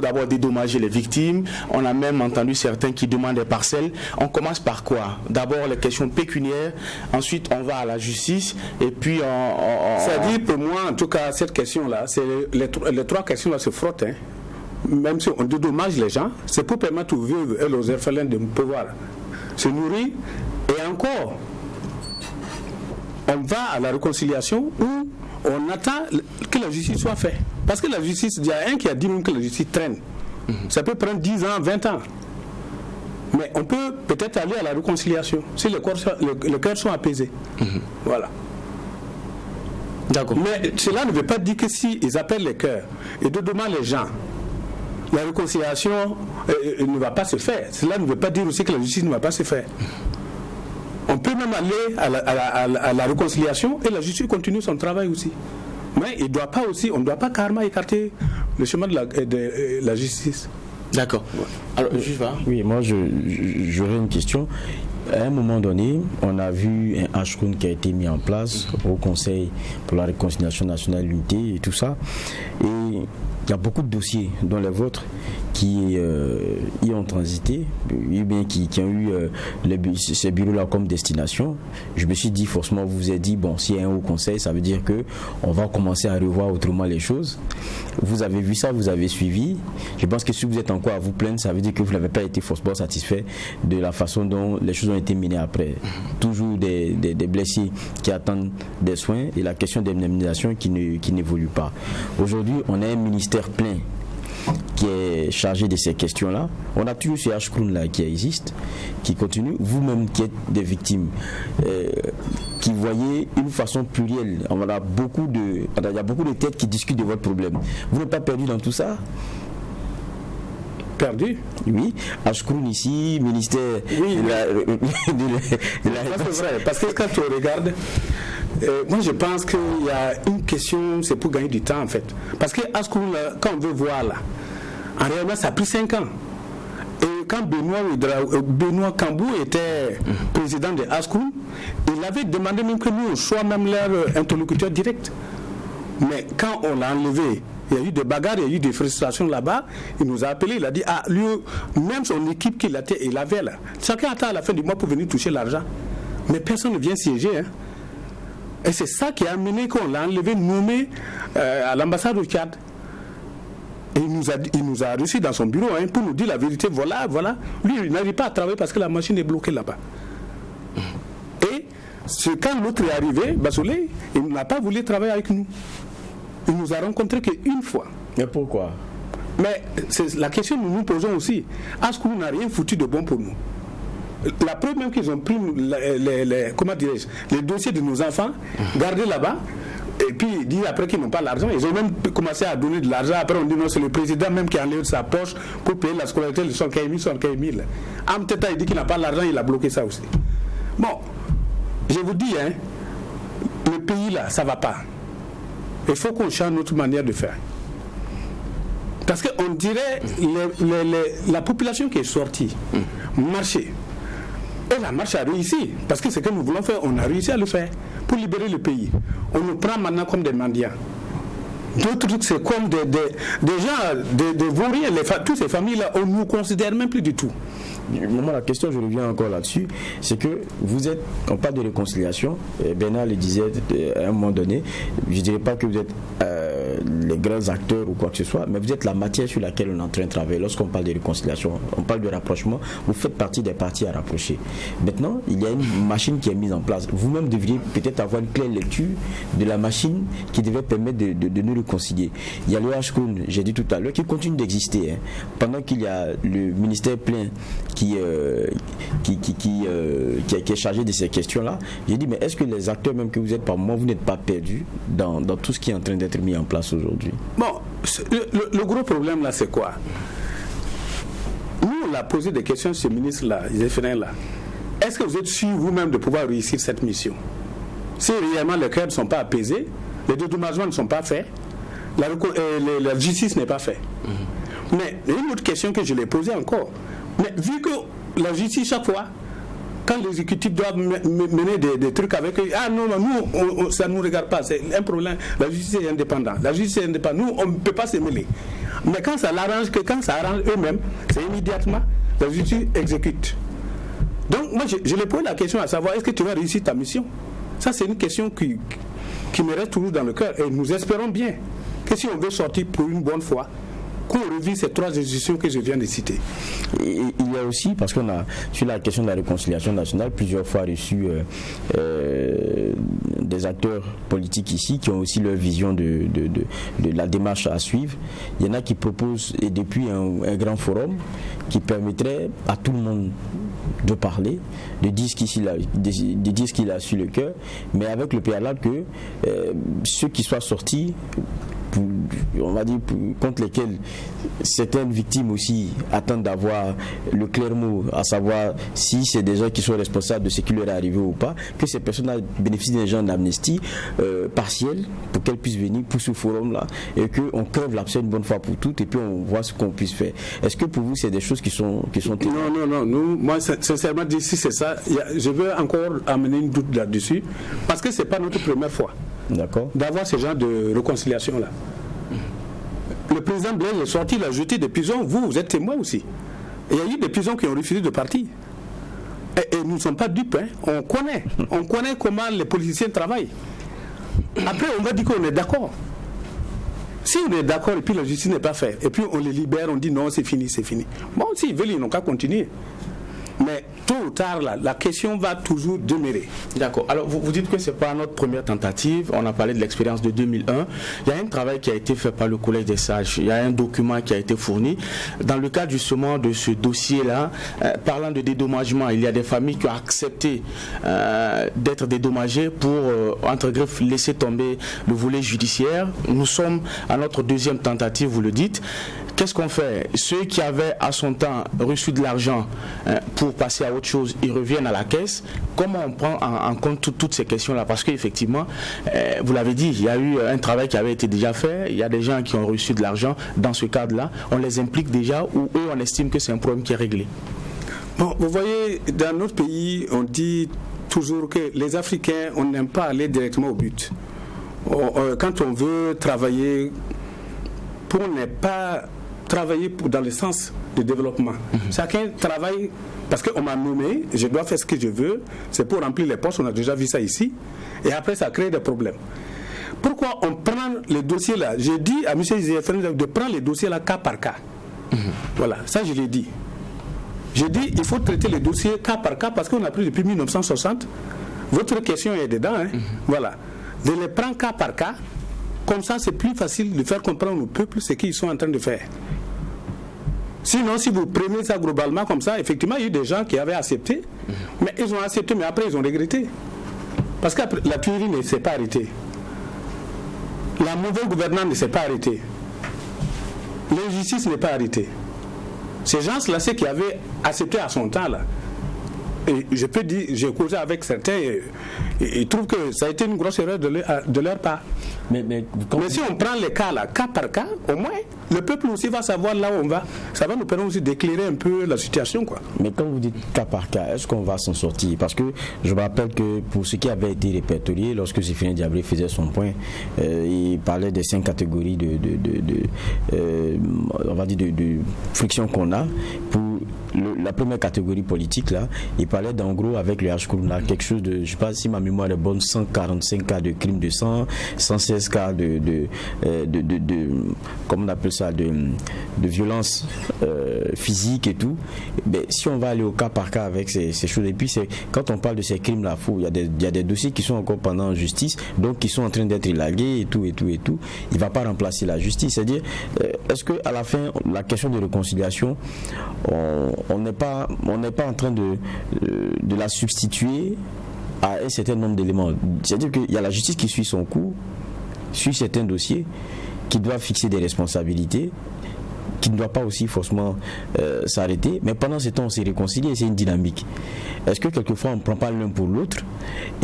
d'abord dédommager les victimes. On a même entendu certains qui demandent des parcelles. On commence par quoi? D'abord, les questions pécuniaires. Ensuite, on va à la justice. Et puis, c'est-à-dire, pour moi, en tout cas, cette question-là, c'est les trois questions-là se frottent. Hein. Même si on dédommage les gens, c'est pour permettre aux veuves et aux orphelins de pouvoir se nourrir. Et encore, on va à la réconciliation où on attend que la justice soit faite. Parce que la justice, il y a un qui a dit même que la justice traîne. Ça peut prendre 10 ans, 20 ans. Mais on peut peut-être aller à la réconciliation si le cœur sont apaisés. Voilà. D'accord. Mais cela ne veut pas dire que s'ils appellent les cœurs et dédommagent les gens, la réconciliation ne va pas se faire. Cela ne veut pas dire aussi que la justice ne va pas se faire. On peut même aller à la réconciliation et la justice continue son travail aussi. Mais on ne doit pas carrément écarter le chemin de la justice. D'accord. Alors, oui, moi j'aurais une question. À un moment donné, on a vu un H-Round qui a été mis en place au Conseil pour la réconciliation nationale, l'unité et tout ça. Et il y a beaucoup de dossiers, dont les vôtres, qui y ont transité, ou bien qui ont eu ces bureaux-là comme destination. Je me suis dit, forcément, vous vous êtes dit, bon, s'il y a un haut conseil, ça veut dire qu'on va commencer à revoir autrement les choses. Vous avez vu ça, vous avez suivi. Je pense que si vous êtes encore à vous plaindre, ça veut dire que vous n'avez pas été forcément satisfait de la façon dont les choses ont été menées après. Toujours des blessés qui attendent des soins et la question d'indemnisation qui n'évolue pas. Aujourd'hui, on a un ministère plein qui est chargé de ces questions-là. On a toujours ce H-Crown là qui existe, qui continue. Vous-même qui êtes des victimes, qui voyez une façon plurielle. Il y a beaucoup de têtes qui discutent de votre problème. Vous n'êtes pas perdu dans tout ça? Perdu? Oui. H-Crown ici, ministère... Oui. C'est vrai, parce que quand on regarde... moi je pense qu'il y a une question, c'est pour gagner du temps en fait. Parce que H-Crown, quand on veut voir là, en réalité ça a pris 5 ans. Et quand Benoît Cambou était président de ASCOUN, il avait demandé même que nous soyons même leur interlocuteur direct. Mais quand on l'a enlevé, il y a eu des bagarres, il y a eu des frustrations là-bas. Il nous a appelé, il a dit, lui, même son équipe qu'il avait là, chacun attend à la fin du mois pour venir toucher l'argent. Mais personne ne vient siéger. Hein. Et c'est ça qui a amené qu'on l'a enlevé, nommé à l'ambassade au Tchad. Et il nous a reçus dans son bureau pour nous dire la vérité. Voilà. Lui, il n'arrive pas à travailler parce que la machine est bloquée là-bas. Et quand l'autre est arrivé, Bassolé, il n'a pas voulu travailler avec nous. Il nous a rencontrés qu'une fois. Mais pourquoi? Mais c'est la question que nous nous posons aussi. ASCOUN n'a rien foutu de bon pour nous. La preuve même qu'ils ont pris les dossiers de nos enfants, gardés là-bas, et puis dire après qu'ils n'ont pas l'argent. Ils ont même commencé à donner de l'argent. Après on dit non, c'est le président même qui a enlevé de sa poche pour payer la scolarité de 75 000. Amteta, il dit qu'il n'a pas l'argent, il a bloqué ça aussi. Bon, je vous dis, le pays là, ça ne va pas. Il faut qu'on change notre manière de faire. Parce qu'on dirait la population qui est sortie, marcher. Et la marche a réussi. Parce que ce que nous voulons faire, on a réussi à le faire. Pour libérer le pays. On nous prend maintenant comme des mendiants. D'autres trucs, c'est comme des gens, des vauriens. Toutes ces familles-là, on ne nous considère même plus du tout. Moi, la question, je reviens encore là-dessus, c'est que vous êtes, on parle de réconciliation, Bernard le disait à un moment donné, je ne dirais pas que vous êtes les grands acteurs ou quoi que ce soit, mais vous êtes la matière sur laquelle on est en train de travailler. Lorsqu'on parle de réconciliation, on parle de rapprochement, vous faites partie des partis à rapprocher. Maintenant, il y a une machine qui est mise en place. Vous-même devriez peut-être avoir une claire lecture de la machine qui devait permettre de nous réconcilier. Il y a le HCON, j'ai dit tout à l'heure, qui continue d'exister. Pendant qu'il y a le ministère plein qui est chargé de ces questions-là, j'ai dit, mais est-ce que les acteurs même que vous êtes par moment, vous n'êtes pas perdus dans tout ce qui est en train d'être mis en place aujourd'hui? Bon, le gros problème là, c'est quoi? Nous, on a posé des questions à ce ministre-là, les FNL-là. Est-ce que vous êtes sûr vous-même de pouvoir réussir cette mission? Si réellement les cœurs ne sont pas apaisés, les dédommagements ne sont pas faits, la justice n'est pas faite. Mais il y a une autre question que je l'ai posée encore. Mais vu que la justice, chaque fois, quand l'exécutif doit mener des trucs avec eux, nous, ça ne nous regarde pas, c'est un problème. La justice est indépendante. Nous, on ne peut pas se mêler. Mais quand ça l'arrange, quand ça arrange eux-mêmes, c'est immédiatement, la justice exécute. Donc, moi, je les pose la question à savoir, est-ce que tu vas réussir ta mission? Ça, c'est une question qui me reste toujours dans le cœur. Et nous espérons bien que si on veut sortir pour une bonne fois, qu'on revise ces trois institutions que je viens de citer. Et il y a aussi, parce qu'on a, sur la question de la réconciliation nationale, plusieurs fois reçu des acteurs politiques ici qui ont aussi leur vision de la démarche à suivre. Il y en a qui proposent, et depuis un grand forum, qui permettrait à tout le monde de parler, de dire ce qu'il a sur le cœur, mais avec le préalable que ceux qui soient sortis, on va dire, contre lesquels certaines victimes aussi attendent d'avoir le clair mot, à savoir si c'est des gens qui sont responsables de ce qui leur est arrivé ou pas, que ces personnes bénéficient d'un genre d'amnistie partielle pour qu'elles puissent venir pour ce forum-là et qu'on crève l'abcès une bonne fois pour toutes et puis on voit ce qu'on puisse faire. Est-ce que pour vous c'est des choses qui sont Non. Moi, sincèrement, si c'est ça, je veux encore amener une doute là-dessus parce que c'est pas notre première fois. D'accord. D'avoir ce genre de réconciliation-là. Le président Blaise est sorti, il a jeté des prisons. Vous êtes témoin aussi. Et il y a eu des prisons qui ont refusé de partir. Et nous ne sommes pas dupes. On connaît comment les politiciens travaillent. Après, on va dire qu'on est d'accord. Si on est d'accord et puis la justice n'est pas faite, et puis on les libère, on dit non, c'est fini. Bon, s'ils veulent, ils n'ont qu'à continuer. Mais tôt ou tard, la question va toujours demeurer. D'accord. Alors, vous dites que ce n'est pas notre première tentative. On a parlé de l'expérience de 2001. Il y a un travail qui a été fait par le Collège des sages. Il y a un document qui a été fourni. Dans le cadre justement de ce dossier-là, parlant de dédommagement, il y a des familles qui ont accepté d'être dédommagées pour, entre griffes, laisser tomber le volet judiciaire. Nous sommes à notre deuxième tentative, vous le dites. qu'est-ce qu'on fait? Ceux qui avaient à son temps reçu de l'argent pour passer à autre chose, ils reviennent à la caisse. Comment on prend en compte toutes ces questions-là? Parce qu'effectivement, vous l'avez dit, il y a eu un travail qui avait été déjà fait. Il y a des gens qui ont reçu de l'argent dans ce cadre-là. On les implique déjà ou eux, on estime que c'est un problème qui est réglé? Bon, vous voyez, dans notre pays, on dit toujours que les Africains, on n'aime pas aller directement au but. Quand on veut travailler, pour ne pas travailler dans le sens de développement. Chacun travaille parce qu'on m'a nommé, je dois faire ce que je veux, c'est pour remplir les postes, on a déjà vu ça ici, et après ça crée des problèmes. Pourquoi on prend les dossiers là? J'ai dit à M. Zéphane de prendre les dossiers là cas par cas. Voilà, ça je l'ai dit. J'ai dit il faut traiter les dossiers cas par cas parce qu'on a pris depuis 1960. Votre question est dedans, hein? Voilà. De les prendre cas par cas, comme ça c'est plus facile de faire comprendre au peuple ce qu'ils sont en train de faire. Sinon, si vous prenez ça globalement comme ça, effectivement, il y a eu des gens qui avaient accepté, mais ils ont accepté, mais après ils ont regretté. Parce que la tuerie ne s'est pas arrêtée. La mauvaise gouvernance ne s'est pas arrêtée. L'injustice n'est pas arrêtée. Ces gens-là, c'est qui avaient accepté à son temps, là. Et je peux dire, j'ai causé avec certains, et ils trouvent que ça a été une grosse erreur de leur part. Mais si on prend les cas là, cas par cas, au moins, le peuple aussi va savoir là où on va. Ça va nous permettre aussi d'éclairer un peu la situation, quoi. Mais quand vous dites cas par cas, est-ce qu'on va s'en sortir? Parce que je me rappelle que pour ce qui avait été répertorié, lorsque Zéphine Diabré faisait son point, il parlait des 5 catégories on va dire de friction qu'on a. Pour la première catégorie politique, là, il parlait d'en gros avec le Hachkourna, quelque chose de, je ne sais pas si ma mémoire est bonne, 145 cas de crimes de sang, 116 cas de comment on appelle ça, de violence physique et tout. Mais si on va aller au cas par cas avec ces choses, et puis quand on parle de ces crimes là, il y a des dossiers qui sont encore pendant en justice, donc qui sont en train d'être élagués et tout, il ne va pas remplacer la justice. C'est-à-dire, est-ce qu'à la fin, la question de réconciliation, on n'est pas en train de la substituer à un certain nombre d'éléments. C'est-à-dire qu'il y a la justice qui suit son cours, suit certains dossiers, qui doit fixer des responsabilités, qui ne doit pas aussi forcément s'arrêter, mais pendant ce temps on s'est réconcilié, c'est une dynamique. Est-ce que quelquefois on ne prend pas l'un pour l'autre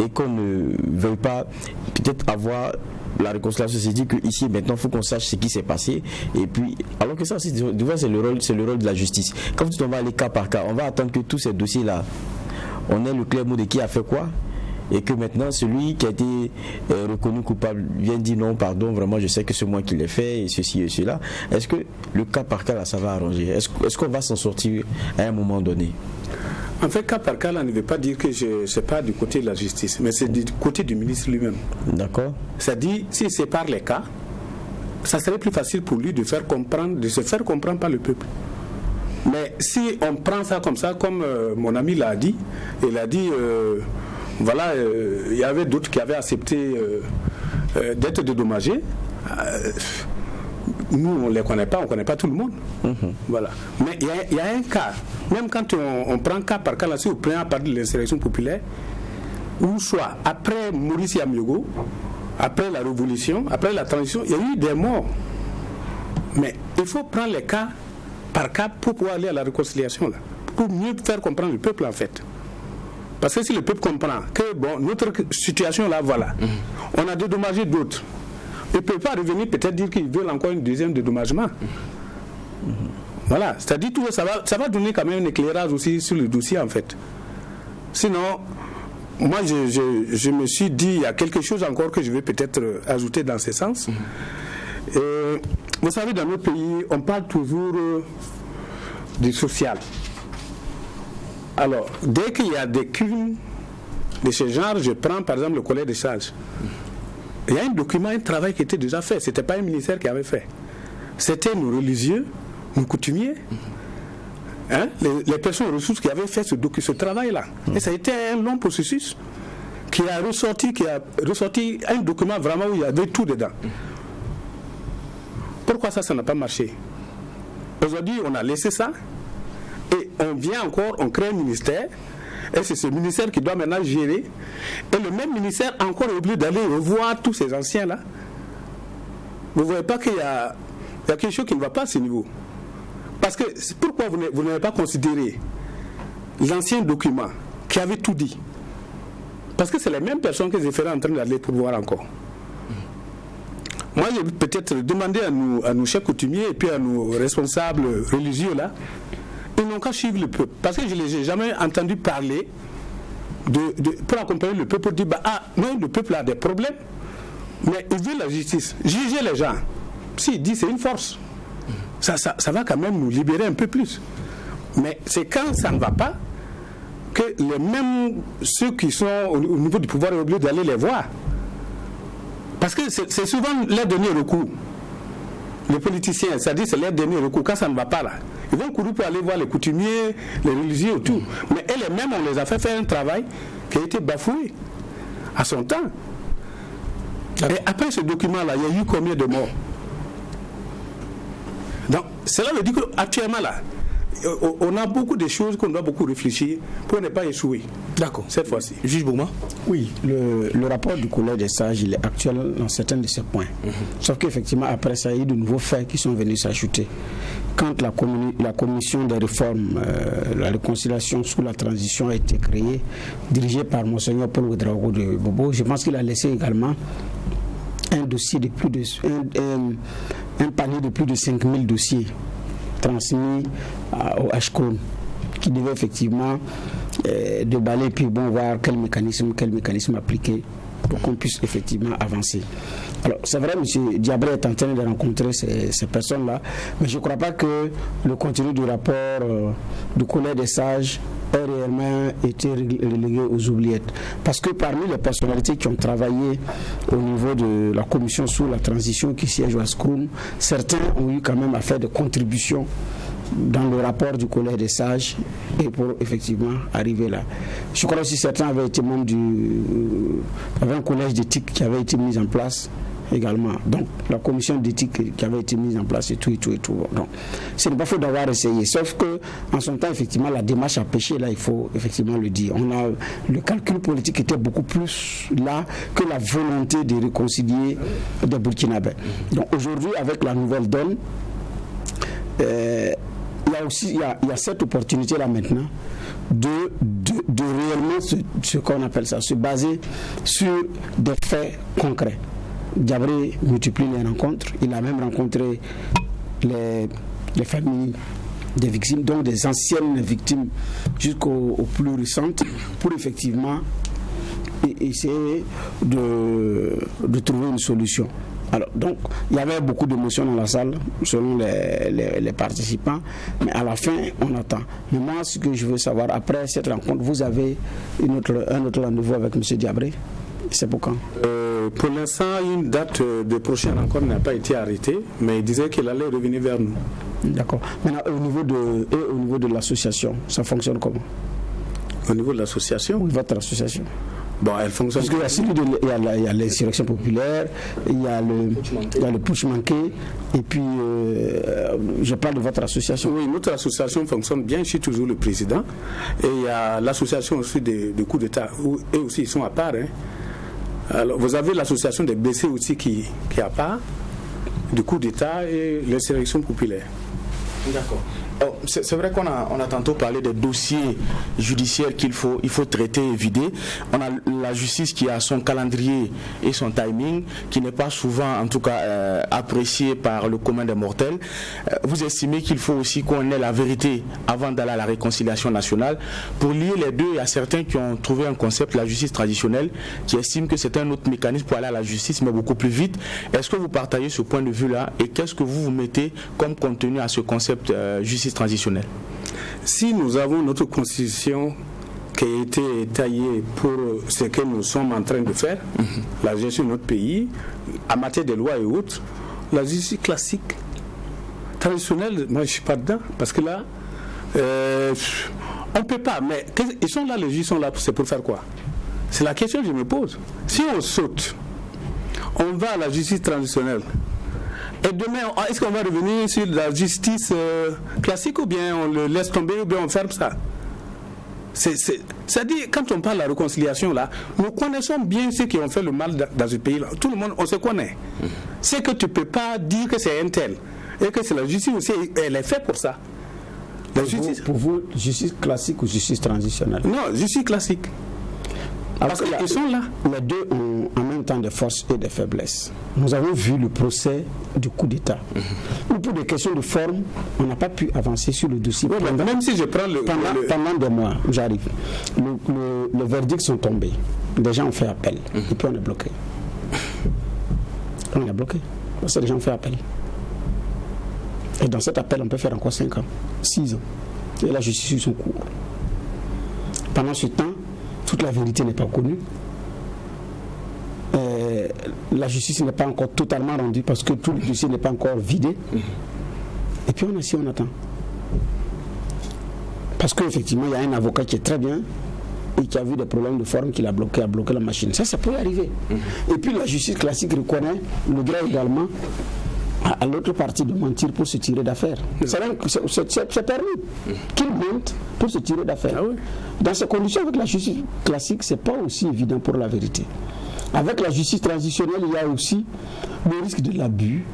et qu'on ne veuille pas peut-être avoir la réconciliation? C'est dit que ici maintenant il faut qu'on sache ce qui s'est passé, et puis alors que ça c'est le rôle de la justice. Quand on va aller cas par cas, on va attendre que tous ces dossiers là on ait le clair mot de qui a fait quoi, et que maintenant celui qui a été reconnu coupable vient dire non, pardon, vraiment je sais que c'est moi qui l'ai fait et ceci et cela. Est-ce que le cas par cas là ça va arranger? Est-ce qu'on va s'en sortir à un moment donné? En fait, cas par cas là ne veut pas dire que c'est pas du côté de la justice, mais c'est du côté du ministre lui-même. D'accord. C'est-à-dire, s'il sépare les cas, ça serait plus facile pour lui de se faire comprendre par le peuple. Mais si on prend ça comme ça, comme mon ami l'a dit, il a dit voilà, il y avait d'autres qui avaient accepté d'être dédommagés. Nous, on ne les connaît pas, on ne connaît pas tout le monde. Voilà. Mais il y a un cas, même quand on prend cas par cas, là, si on prend à partir de l'insurrection populaire, ou soit après Maurice Yamyogo, après la révolution, après la transition, il y a eu des morts. Mais il faut prendre les cas par cas pour pouvoir aller à la réconciliation, là, pour mieux faire comprendre le peuple en fait. Parce que si le peuple comprend que bon, notre situation là, voilà, on a dédommagé d'autres, il ne peut pas revenir peut-être dire qu'ils veulent encore une deuxième dédommagement. Voilà, c'est-à-dire tout ça va donner quand même un éclairage aussi sur le dossier en fait. Sinon, moi je me suis dit, il y a quelque chose encore que je vais peut-être ajouter dans ce sens. Vous savez, dans notre pays, on parle toujours du social. Alors, dès qu'il y a des crimes de ce genre, je prends par exemple le collège des sages. Il y a un document, un travail qui était déjà fait. Ce n'était pas un ministère qui avait fait. C'était nos religieux, nos coutumiers, les personnes ressources qui avaient fait ce travail-là. Et ça a été un long processus qui a ressorti un document vraiment où il y avait tout dedans. Pourquoi ça n'a pas marché? Aujourd'hui, on a laissé ça et on vient encore, on crée un ministère et c'est ce ministère qui doit maintenant gérer. Et le même ministère encore est obligé d'aller revoir tous ces anciens-là. Vous ne voyez pas qu'il y a Il y a quelque chose qui ne va pas à ce niveau. Parce que pourquoi vous n'avez pas considéré l'ancien document qui avait tout dit? Parce que c'est les mêmes personnes que j'ai fait en train d'aller pour voir encore. Moi, je vais peut-être demander à nos chefs coutumiers et puis à nos responsables religieux là, ils n'ont qu'à suivre le peuple. Parce que je ne les ai jamais entendus parler pour accompagner le peuple, pour dire non, le peuple a des problèmes, mais il veut la justice. Juger les gens. S'il dit c'est une force, ça va quand même nous libérer un peu plus. Mais c'est quand ça ne va pas que ceux qui sont au niveau du pouvoir sont obligés d'aller les voir. Parce que c'est souvent leur dernier recours. Les politiciens, c'est-à-dire c'est leur dernier recours. Quand ça ne va pas là, ils vont courir pour aller voir les coutumiers, les religieux et tout. Mais elles-mêmes, on les a fait faire un travail qui a été bafoué à son temps. Et après ce document-là, il y a eu combien de morts? Donc, cela veut dire qu'actuellement là, on a beaucoup de choses qu'on doit beaucoup réfléchir pour ne pas échouer. D'accord. Cette fois-ci. Juge Bouma? Oui, le rapport du Collège des sages, il est actuel dans certains de ces points. Sauf qu'effectivement, après ça, il y a eu de nouveaux faits qui sont venus s'ajouter. Quand la commission des réformes, la réconciliation sous la transition a été créée, dirigée par Monseigneur Paul Ouedraogo de Bobo, je pense qu'il a laissé également un dossier de plus de un panier de plus de 5000 dossiers transmis au HCRON qui devait effectivement déballer puis voir quel mécanisme appliquer pour qu'on puisse effectivement avancer. Alors c'est vrai, M. Diabré est en train de rencontrer ces personnes-là, mais je ne crois pas que le contenu du rapport du Collège des sages ait réellement été relégué aux oubliettes. Parce que parmi les personnalités qui ont travaillé au niveau de la commission sous la transition qui siège au HCRON, certains ont eu quand même à faire des contributions dans le rapport du Collège des sages et pour effectivement arriver là. Je crois aussi que certains avaient été membres il y avait un collège d'éthique qui avait été mis en place également. Donc la commission d'éthique qui avait été mise en place et tout. Donc ce n'est pas faux d'avoir essayé. Sauf que en son temps, effectivement, la démarche a péché, là, il faut effectivement le dire. Le calcul politique était beaucoup plus là que la volonté de réconcilier des Burkinabés. Donc aujourd'hui, avec la nouvelle donne, il y a cette opportunité là maintenant de réellement ce qu'on appelle ça, se baser sur des faits concrets. Diabré multiplie les rencontres, il a même rencontré les familles des victimes, donc des anciennes victimes jusqu'aux plus récentes, pour effectivement essayer de trouver une solution. Alors, donc, il y avait beaucoup d'émotions dans la salle, selon les participants, mais à la fin, on attend. Mais moi, ce que je veux savoir, après cette rencontre, vous avez un autre rendez-vous avec M. Diabré? C'est pour quand? Pour l'instant, une date de prochaine rencontre n'a pas été arrêtée, mais il disait qu'il allait revenir vers nous. D'accord. Maintenant, au niveau de l'association, ça fonctionne comment? Au niveau de l'association? Oui, votre association. Bon, elle fonctionne. Parce qu'il y a l'insurrection populaire, il y a le putsch manqué, et puis je parle de votre association. Oui, notre association fonctionne bien, je suis toujours le président. Et il y a l'association aussi de coups d'État, où eux aussi ils sont à part. Hein. Alors, vous avez l'association des blessés aussi qui est à part, du coup d'État et l'insurrection populaire. D'accord. C'est vrai qu'on a tantôt parlé des dossiers judiciaires qu'il faut traiter et vider. On a la justice qui a son calendrier et son timing, qui n'est pas souvent, en tout cas, apprécié par le commun des mortels. Vous estimez qu'il faut aussi qu'on ait la vérité avant d'aller à la réconciliation nationale. Pour lier les deux, il y a certains qui ont trouvé un concept, la justice traditionnelle, qui estiment que c'est un autre mécanisme pour aller à la justice, mais beaucoup plus vite. Est-ce que vous partagez ce point de vue-là et qu'est-ce que vous mettez comme contenu à ce concept justice transitionnelle? Si nous avons notre constitution qui a été taillée pour ce que nous sommes en train de faire, la gestion de notre pays, en matière de lois et autres, la justice classique, traditionnelle, moi je ne suis pas dedans, parce que là, on ne peut pas, mais ils sont là, les juges sont là, c'est pour faire quoi? C'est la question que je me pose. Si on saute, on va à la justice traditionnelle, et demain, est-ce qu'on va revenir sur la justice classique ou bien on le laisse tomber ou bien on ferme ça? C'est-à-dire, quand on parle de la réconciliation, là, nous connaissons bien ceux qui ont fait le mal dans ce pays-là. Tout le monde, on se connaît. C'est que tu ne peux pas dire que c'est un tel. Et que c'est la justice aussi, elle est faite pour ça. Pour vous, justice classique ou justice transitionnelle? Non, justice classique. Parce qu'ils sont là. Les deux ont en même temps des forces et des faiblesses. Nous avons vu le procès du coup d'État. Où pour des questions de forme, on n'a pas pu avancer sur le dossier. Oui, même si je prends pendant des mois, j'arrive. Les verdicts sont tombés. Des gens ont fait appel. Et puis on est bloqué. On est bloqué. Parce que les gens ont fait appel. Et dans cet appel, on peut faire encore 5 ans, 6 ans. Et la justice suit son cours. Pendant ce temps, toute la vérité n'est pas connue. La justice n'est pas encore totalement rendue parce que tout le dossier n'est pas encore vidé. Et puis on attend. Parce qu'effectivement, il y a un avocat qui est très bien et qui a vu des problèmes de forme qu'il a bloqué la machine. Ça peut arriver. Et puis la justice classique reconnaît le droit également à l'autre partie de mentir pour se tirer d'affaire. C'est permis qu'il mente pour se tirer d'affaire. Ah oui. Dans ces conditions, avec la justice classique, c'est pas aussi évident pour la vérité. Avec la justice transitionnelle, il y a aussi le risque de l'abus,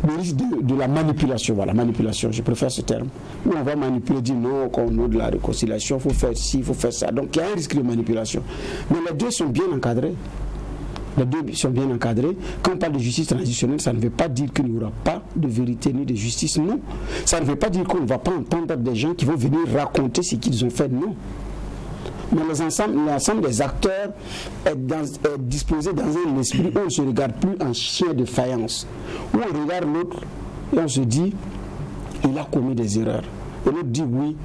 le risque de la manipulation. Voilà, manipulation, je préfère ce terme. Où on va manipuler, dire non, quand on a de la réconciliation, il faut faire ci, il faut faire ça. Donc il y a un risque de manipulation. Mais les deux sont bien encadrés. Les deux sont bien encadrés. Quand on parle de justice transitionnelle, ça ne veut pas dire qu'il n'y aura pas de vérité ni de justice, non. Ça ne veut pas dire qu'on ne va pas entendre des gens qui vont venir raconter ce qu'ils ont fait, non. Mais l'ensemble des acteurs est disposé dans un esprit où on ne se regarde plus en chien de faïence, où on regarde l'autre et on se dit, il a commis des erreurs. Et l'autre dit, oui,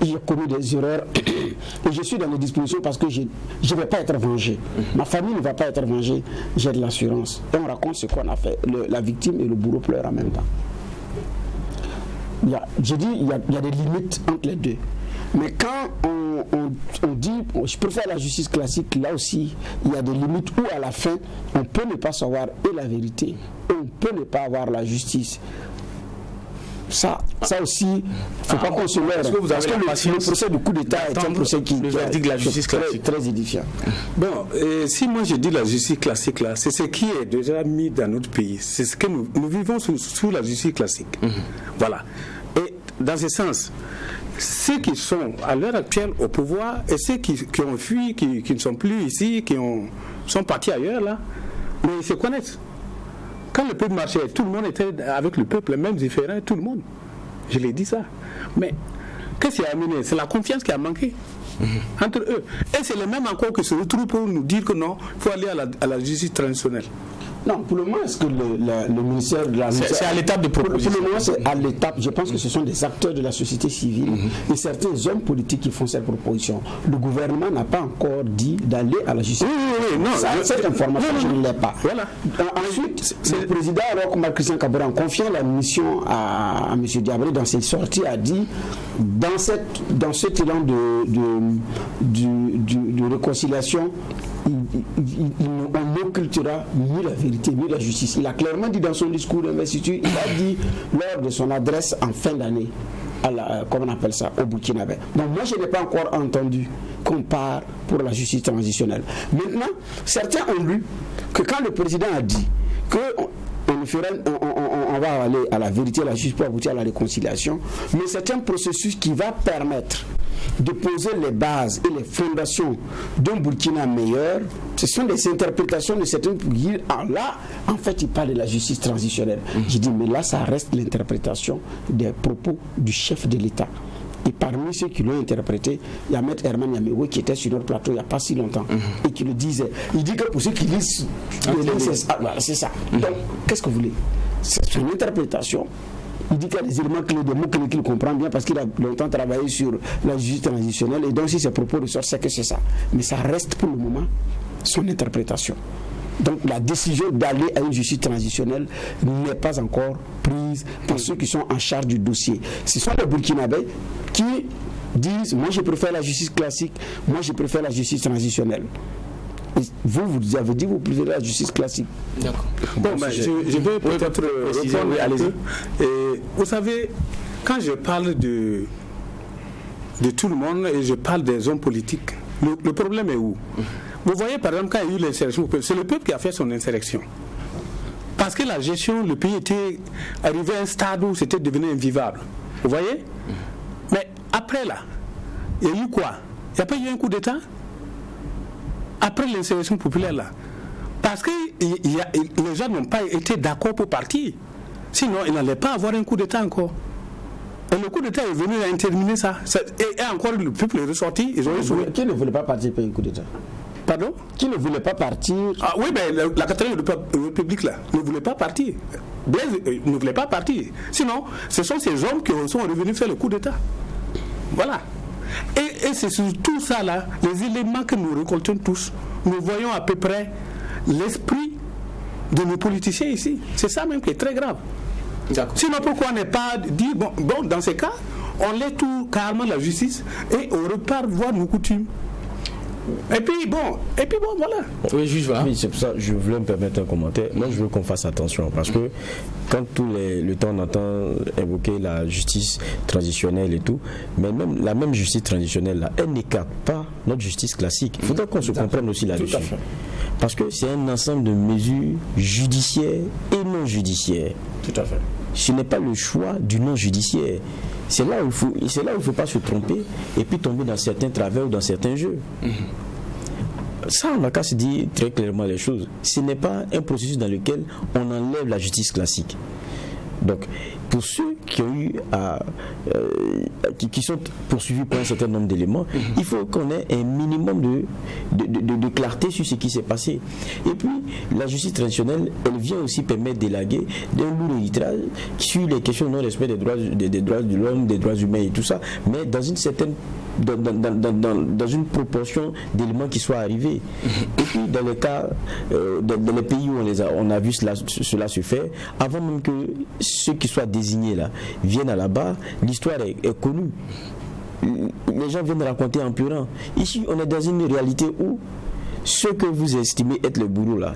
j'ai commis des erreurs et je suis dans les dispositions parce que je ne vais pas être vengé. Ma famille ne va pas être vengée, j'ai de l'assurance. Et on raconte ce qu'on a fait. La victime et le bourreau pleurent en même temps. Il y a des limites entre les deux. Mais quand on dit, je préfère la justice classique, là aussi, il y a des limites où à la fin, on peut ne pas savoir et la vérité, et on peut ne pas avoir la justice. Ça aussi, il ne faut pas qu'on se leurre. Parce que le procès du coup d'État est un procès qui de la justice classique. Très édifiant. Bon, si moi je dis la justice classique, là, c'est ce qui est déjà mis dans notre pays. C'est ce que nous vivons sous la justice classique. Voilà. Et dans ce sens, ceux qui sont à l'heure actuelle au pouvoir et ceux qui ont fui, qui ne sont plus ici, sont partis ailleurs, là, mais ils se connaissent. Quand le peuple marchait, tout le monde était avec le peuple, même différent, tout le monde. Je l'ai dit ça. Mais qu'est-ce qui a amené? C'est la confiance qui a manqué entre eux. Et c'est les mêmes encore qui se retrouvent pour nous dire que non, il faut aller à la justice traditionnelle. Non, pour le moment, est-ce que le ministère de la... C'est à l'étape de proposition. Pour le moment, c'est à l'étape. Je pense que ce sont des acteurs de la société civile et certains hommes politiques qui font cette proposition. Le gouvernement n'a pas encore dit d'aller à la justice. Oui, non. Cette information, je ne l'ai pas. Voilà. Ensuite, le président Roch Christian Kabore, en confiant la mission à M. Diabré dans ses sorties, a dit dans cet élan de réconciliation, on occultera ni la vérité ni la justice. Il a clairement dit dans son discours d'investiture, il a dit lors de son adresse en fin d'année comment on appelle ça, au Burkinabé. Donc moi je n'ai pas encore entendu qu'on part pour la justice transitionnelle. Maintenant, certains ont lu que quand le président a dit que on va aller à la vérité, à la justice pour aboutir à la réconciliation, mais c'est un processus qui va permettre de poser les bases et les fondations d'un Burkina meilleur. Ce sont des interprétations de certains pays. Là, en fait, il parle de la justice transitionnelle. J'ai dit, mais là, ça reste l'interprétation des propos du chef de l'État. Et parmi ceux qui l'ont interprété, il y a Maître Herman Yamewo qui était sur notre plateau il n'y a pas si longtemps et qui le disait. Il dit que pour ceux qui lisent, c'est ça. Donc, qu'est-ce que vous voulez? C'est une interprétation. Il dit qu'il y a des éléments clés, des mots clés qu'il comprend bien parce qu'il a longtemps travaillé sur la justice transitionnelle et donc si ses propos ressortent, c'est que c'est ça. Mais ça reste pour le moment son interprétation. Donc la décision d'aller à une justice transitionnelle n'est pas encore prise par ceux qui sont en charge du dossier. Ce sont les Burkinabés qui disent, moi je préfère la justice classique, moi je préfère la justice transitionnelle. Et vous avez dit vous préférez la justice classique. D'accord. Bon, je vais peut-être répondre. Allez-y. Vous savez, quand je parle de tout le monde et je parle des hommes politiques, le problème est où? Vous voyez par exemple quand il y a eu l'insurrection, c'est le peuple qui a fait son insurrection. Parce que la gestion, le pays était arrivé à un stade où c'était devenu invivable. Vous voyez? Mais après là, il y a eu quoi? Il n'y a pas eu un coup d'État? Après l'insurrection populaire là. Parce que les gens n'ont pas été d'accord pour partir. Sinon, ils n'allaient pas avoir un coup d'État encore. Et le coup d'État est venu à terminer ça. Et encore le peuple est ressorti. Qui ne voulait pas partir pour un coup d'État? Pardon? Qui ne voulait pas partir? Ah oui, mais la 4e République là ne voulait pas partir. Blaise ne voulait pas partir. Sinon, ce sont ces hommes qui sont revenus faire le coup d'État. Voilà. Et c'est sur tout ça là, les éléments que nous récoltons tous, nous voyons à peu près l'esprit de nos politiciens ici. C'est ça même qui est très grave. Sinon, pourquoi on n'est pas dit, bon, dans ces cas, on laisse tout carrément la justice et on repart voir nos coutumes. Et puis bon, voilà. Oui, juge, voilà. Oui, c'est pour ça que je voulais me permettre un commentaire. Moi, je veux qu'on fasse attention parce que quand le temps on entend évoquer la justice transitionnelle et tout, mais même la même justice transitionnelle là, elle n'écarte pas notre justice classique. Il faudrait qu'on se comprenne aussi là-dessus. Parce que c'est un ensemble de mesures judiciaires et non judiciaires. Tout à fait. Ce n'est pas le choix du non judiciaire. C'est là où il faut pas se tromper et puis tomber dans certains travers ou dans certains jeux. Ça, on n'a qu'à se dire très clairement les choses. Ce n'est pas un processus dans lequel on enlève la justice classique. Donc, pour ceux qui ont eu qui sont poursuivis pour un certain nombre d'éléments, il faut qu'on ait un minimum de clarté sur ce qui s'est passé. Et puis, la justice traditionnelle, elle vient aussi permettre d'élaguer d'un lourd héritage sur les questions de non-respect des droits de l'homme, des droits humains et tout ça, mais dans une certaine dans une proportion d'éléments qui soient arrivés. Et puis dans les cas, dans les pays où on a vu cela se faire, avant même que ceux qui soient désignés là viennent à la barre, l'histoire est connue. Les gens viennent raconter en pleurant. Ici, on est dans une réalité où ceux que vous estimez être le bourreau là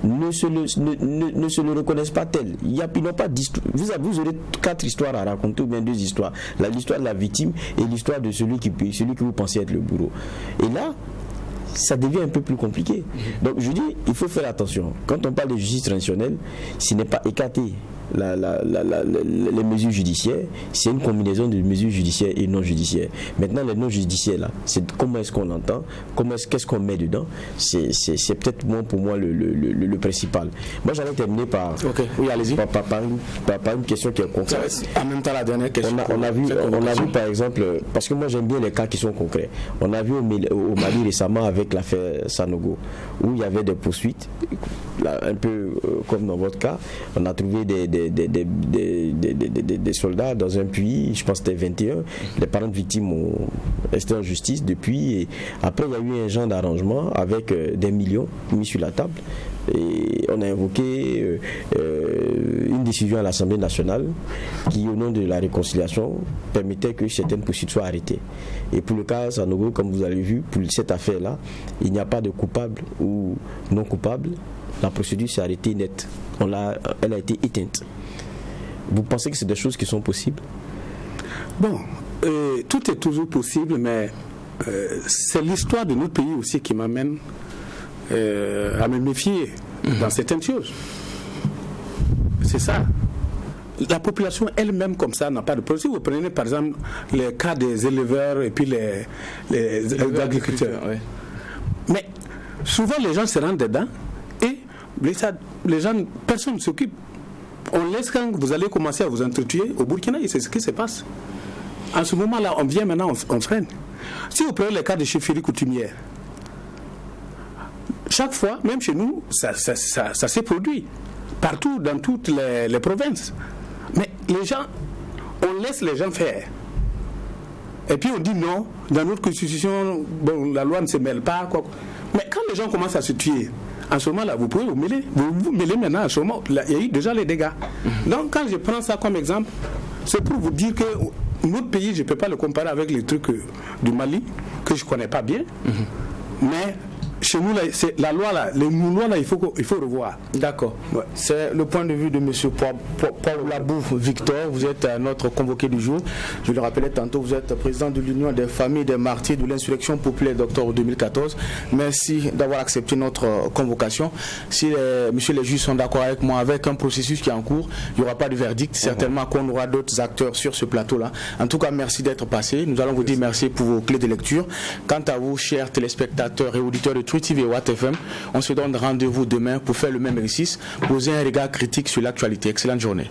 ne se le reconnaissent pas tel. Ils n'ont pas d'histoire. Vous aurez 4 histoires à raconter ou bien 2 histoires. L'histoire de la victime et l'histoire de celui que vous pensez être le bourreau. Et là, ça devient un peu plus compliqué. Donc je dis, il faut faire attention. Quand on parle de justice traditionnelle, ce n'est pas écarter les mesures judiciaires, c'est une combinaison de mesures judiciaires et non judiciaires. Maintenant, les non judiciaires, là, c'est comment est-ce qu'on l'entend, qu'est-ce qu'on met dedans, c'est peut-être pour moi le principal. Moi, j'allais terminer par une question qui est concrète. En même temps, la dernière question. On a vu par exemple, parce que moi j'aime bien les cas qui sont concrets. On a vu au Mali récemment avec l'affaire Sanogo, où il y avait des poursuites, là, un peu comme dans votre cas, on a trouvé des soldats dans un puits, je pense que c'était 21. Les parents de victimes ont resté en justice depuis. Et après, il y a eu un genre d'arrangement avec des millions mis sur la table. Et on a invoqué une décision à l'Assemblée nationale qui, au nom de la réconciliation, permettait que certaines poursuites soient arrêtées. Et pour le cas Sanogo, comme vous avez vu, pour cette affaire-là, il n'y a pas de coupable ou non coupable. La procédure s'est arrêtée nette. Elle a été éteinte. Vous pensez que c'est des choses qui sont possibles? Bon, tout est toujours possible, mais c'est l'histoire de notre pays aussi qui m'amène à me méfier dans certaines choses. C'est ça. La population elle-même comme ça n'a pas de problème. Si vous prenez par exemple les cas des éleveurs et puis les agriculteurs, ouais. Mais souvent les gens se rendent dedans et les gens, personne ne s'occupe. On laisse quand vous allez commencer à vous entretuer au Burkina et c'est ce qui se passe. En ce moment-là, on vient maintenant, on freine. Si vous prenez les cas de chefferie coutumière, chaque fois, même chez nous, ça s'est produit. Partout, dans toutes les provinces. Mais les gens, on laisse les gens faire. Et puis on dit non, dans notre constitution, bon, la loi ne se mêle pas. Quoi. Mais quand les gens commencent à se tuer, en ce moment-là, vous pouvez vous mêler. Vous mêlez maintenant, en ce moment, il y a eu déjà les dégâts. Donc quand je prends ça comme exemple, c'est pour vous dire que notre pays, je ne peux pas le comparer avec les trucs du Mali, que je ne connais pas bien. Mais chez nous, là, c'est la loi, là, les lois, là, il faut revoir. D'accord. Ouais. C'est le point de vue de M. Paul Labou Victor. Vous êtes notre convoqué du jour. Je le rappelais tantôt, vous êtes président de l'Union des familles des martyrs de l'insurrection populaire d'octobre 2014. Merci d'avoir accepté notre convocation. Si messieurs les juges sont d'accord avec moi, avec un processus qui est en cours, il n'y aura pas de verdict. Certainement qu'on aura d'autres acteurs sur ce plateau-là. En tout cas, merci d'être passé. Nous allons vous dire merci pour vos clés de lecture. Quant à vous, chers téléspectateurs et auditeurs de Truth TV et Watt FM, on se donne rendez-vous demain pour faire le même exercice, poser un regard critique sur l'actualité. Excellente journée.